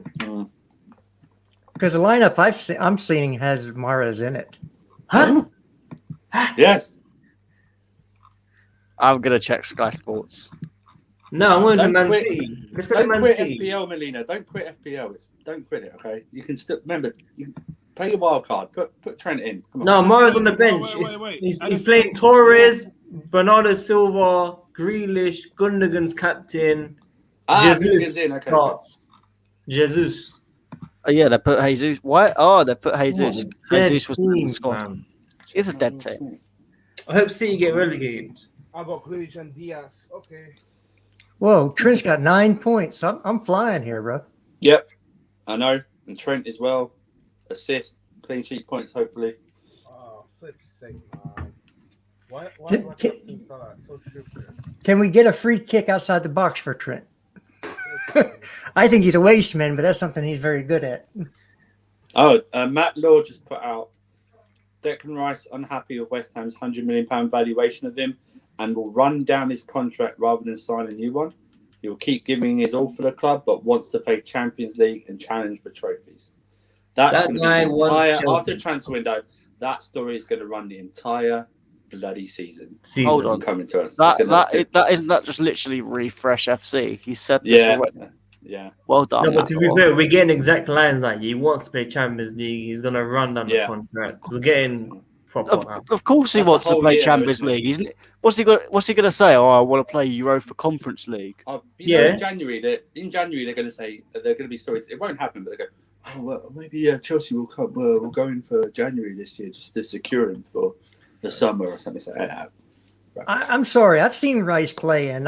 Because the lineup I'm seeing has Mahrez in it. Huh? Yes. I'm gonna check Sky Sports. No, I'm going to Don't Man quit. City. Let's go to Don't Man quit City. FPL, Molina. Don't quit FPL. Don't quit it. Okay. You can still remember. You play your wild card. Put Trent in. Come on. No, Morris on the bench. Wait. He's playing Torres, Bernardo Silva, Grealish, Gundogan's captain. Gundogan's in. Okay. starts. Jesus. Oh, yeah, they put Jesus. What? Oh, they put Jesus. Dead Jesus was in team, the squad. fam. It's a dead team. I hope City get relegated. I got Grealish and Diaz. Okay. Whoa, Trent's got 9 points. I'm flying here, bro. Yep. I know. And Trent as well. Assist, clean sheet points. Hopefully. Oh, flip's sake, man. Why Can- do I can- captain Salah? So stupid. Can we get a free kick outside the box for Trent? I think he's a waste man, but that's something he's very good at. Oh, Matt Law just put out Declan Rice unhappy with West Ham's £100 million valuation of him and will run down his contract rather than sign a new one. He will keep giving his all for the club, but wants to play Champions League and challenge for trophies. That's That going to guy be the wants entire Chelsea. after transfer window. That story is going to run the entire bloody season. Hold on. Coming to us. That isn't that just literally refresh FC? He said this Yeah, already. yeah. Well done. No, but to be Matt. fair, we're getting exact lines like he wants to play Champions League. He's gonna run down the Yeah. contract. We're getting proper. now. Of course he That's wants the to whole play year, though, Champions isn't it? League. What's he going to say? Oh, I want to play Europa Conference League. You know, Yeah. in January they're going to say there are going to be stories. It won't happen, but they go, oh well, maybe Chelsea will come. We'll go in for January this year just to secure him for the summer or something. So, I'm sorry. I've seen Rice play, and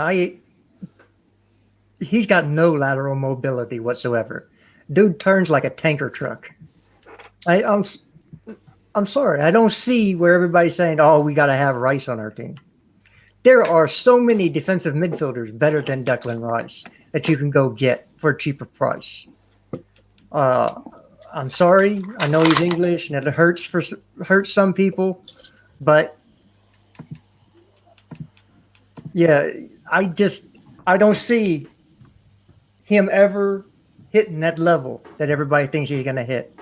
he's got no lateral mobility whatsoever. Dude turns like a tanker truck. I'm sorry. I don't see where everybody's saying, "Oh, we got to have Rice on our team." There are so many defensive midfielders better than Declan Rice that you can go get for a cheaper price. I'm sorry. I know he's English, and it hurts some people, but yeah, I don't see him ever hitting that level that everybody thinks he's going to hit.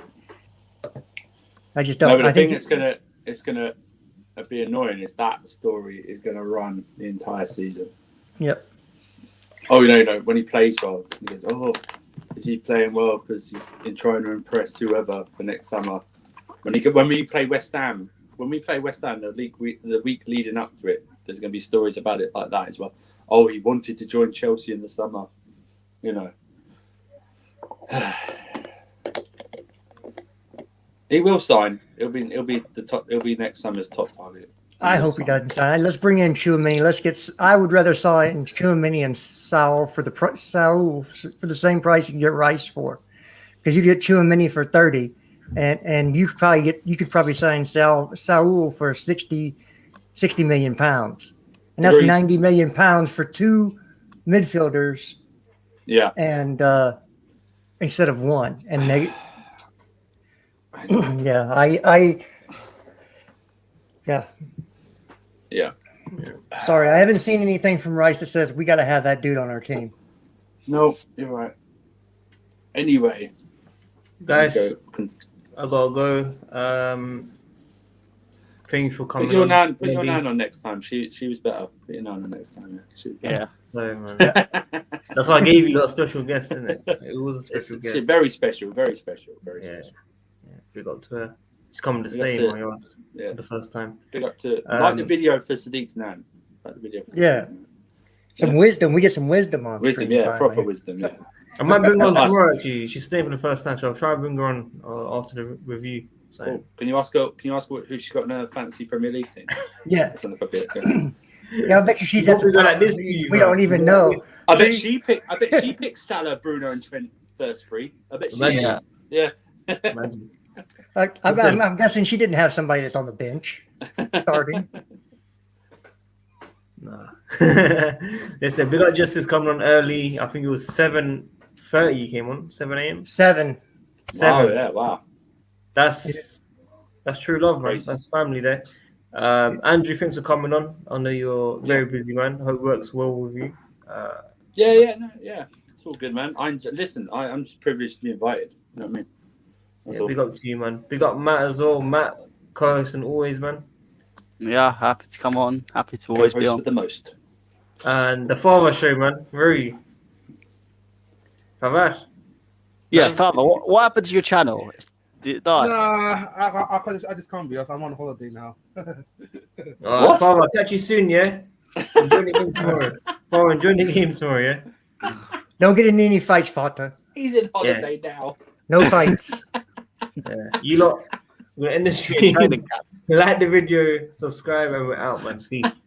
I just don't. No, but I I think think it's gonna be annoying. Is that story is going to run the entire season? Yep. Oh, you know, when he plays well, he goes, "Oh, is he playing well because he's been trying to impress whoever for next summer?" When we play West Ham, the week leading up to it, there's going to be stories about it like that as well. Oh, he wanted to join Chelsea in the summer, you know. He will sign. It'll be the top. It'll be next summer's top target. I hope he doesn't sign. Let's bring in Chouameni. I would rather sign Chouameni and Saúl for the same price you can get Rice for, because you get Chouameni for 30, and you could probably sign Saúl for 60 million pounds, and that's Agreed. 90 million pounds for two midfielders. Yeah. And instead of one, and they. Yeah. Sorry, I haven't seen anything from Rice that says we got to have that dude on our team. No, you're right. Anyway, Guys, I gotta go. Thanks for coming. Put your nan Maybe. on next time. She was better. Put your nan on next time. Yeah. No, man. That's why I gave you that special guest, isn't it? It was a special It's guest. very special. Very special. Yeah. Big up to her. She's coming to Big up stay to- in my yard Yeah. for the first time. Big up to like the video for Sadiq's nan. Like the video. For Yeah. Sadiq's nan. Some wisdom. We get some wisdom on. Wisdom, stream, yeah, finally. proper wisdom, yeah. I might bring her on Us. tomorrow. Actually, she's staying for the first time, so I'll try to bring her on after the review. So Oh, can you ask her? Can you ask who she's got in her fancy Premier League team? Yeah. Let's look up here, yeah. Yeah, I bet you she's at the Don't do top. like this to you, We bro. don't even know. I bet she picked Salah, Bruno, and Trent first three. I bet she. Imagine. Yeah. Imagine. I'm guessing she didn't have somebody that's on the bench starting. Nah. Listen, we got Justice coming on early. I think it was 7:30. He came on 7 a.m. 7. 7. Wow, yeah, wow. That's true love, man. Crazy. That's family there. Andrew, thanks for coming on. I know you're a very busy man. Hope it works well with you. Yeah. It's all good, man. I'm just privileged to be invited. You know what I mean? That's all. Big up to you, man. Big up Matt as well. Matt, co-host and always, man. Yeah, happy to come on. Happy to always be Co-host on. with the most. And the father show, man, very. Favash. Yeah, Father, what happened to your channel? Did it die? Nah, I just can't be. I'm on holiday now. What? Father, I'll catch you soon, yeah? Enjoy the game tomorrow. Father, enjoy the game tomorrow, yeah? Don't get in any fights, Father. He's in holiday now. No fights. Yeah. You lot, we're in the stream. Training camp. Like the video, subscribe, and we're out, man. Peace.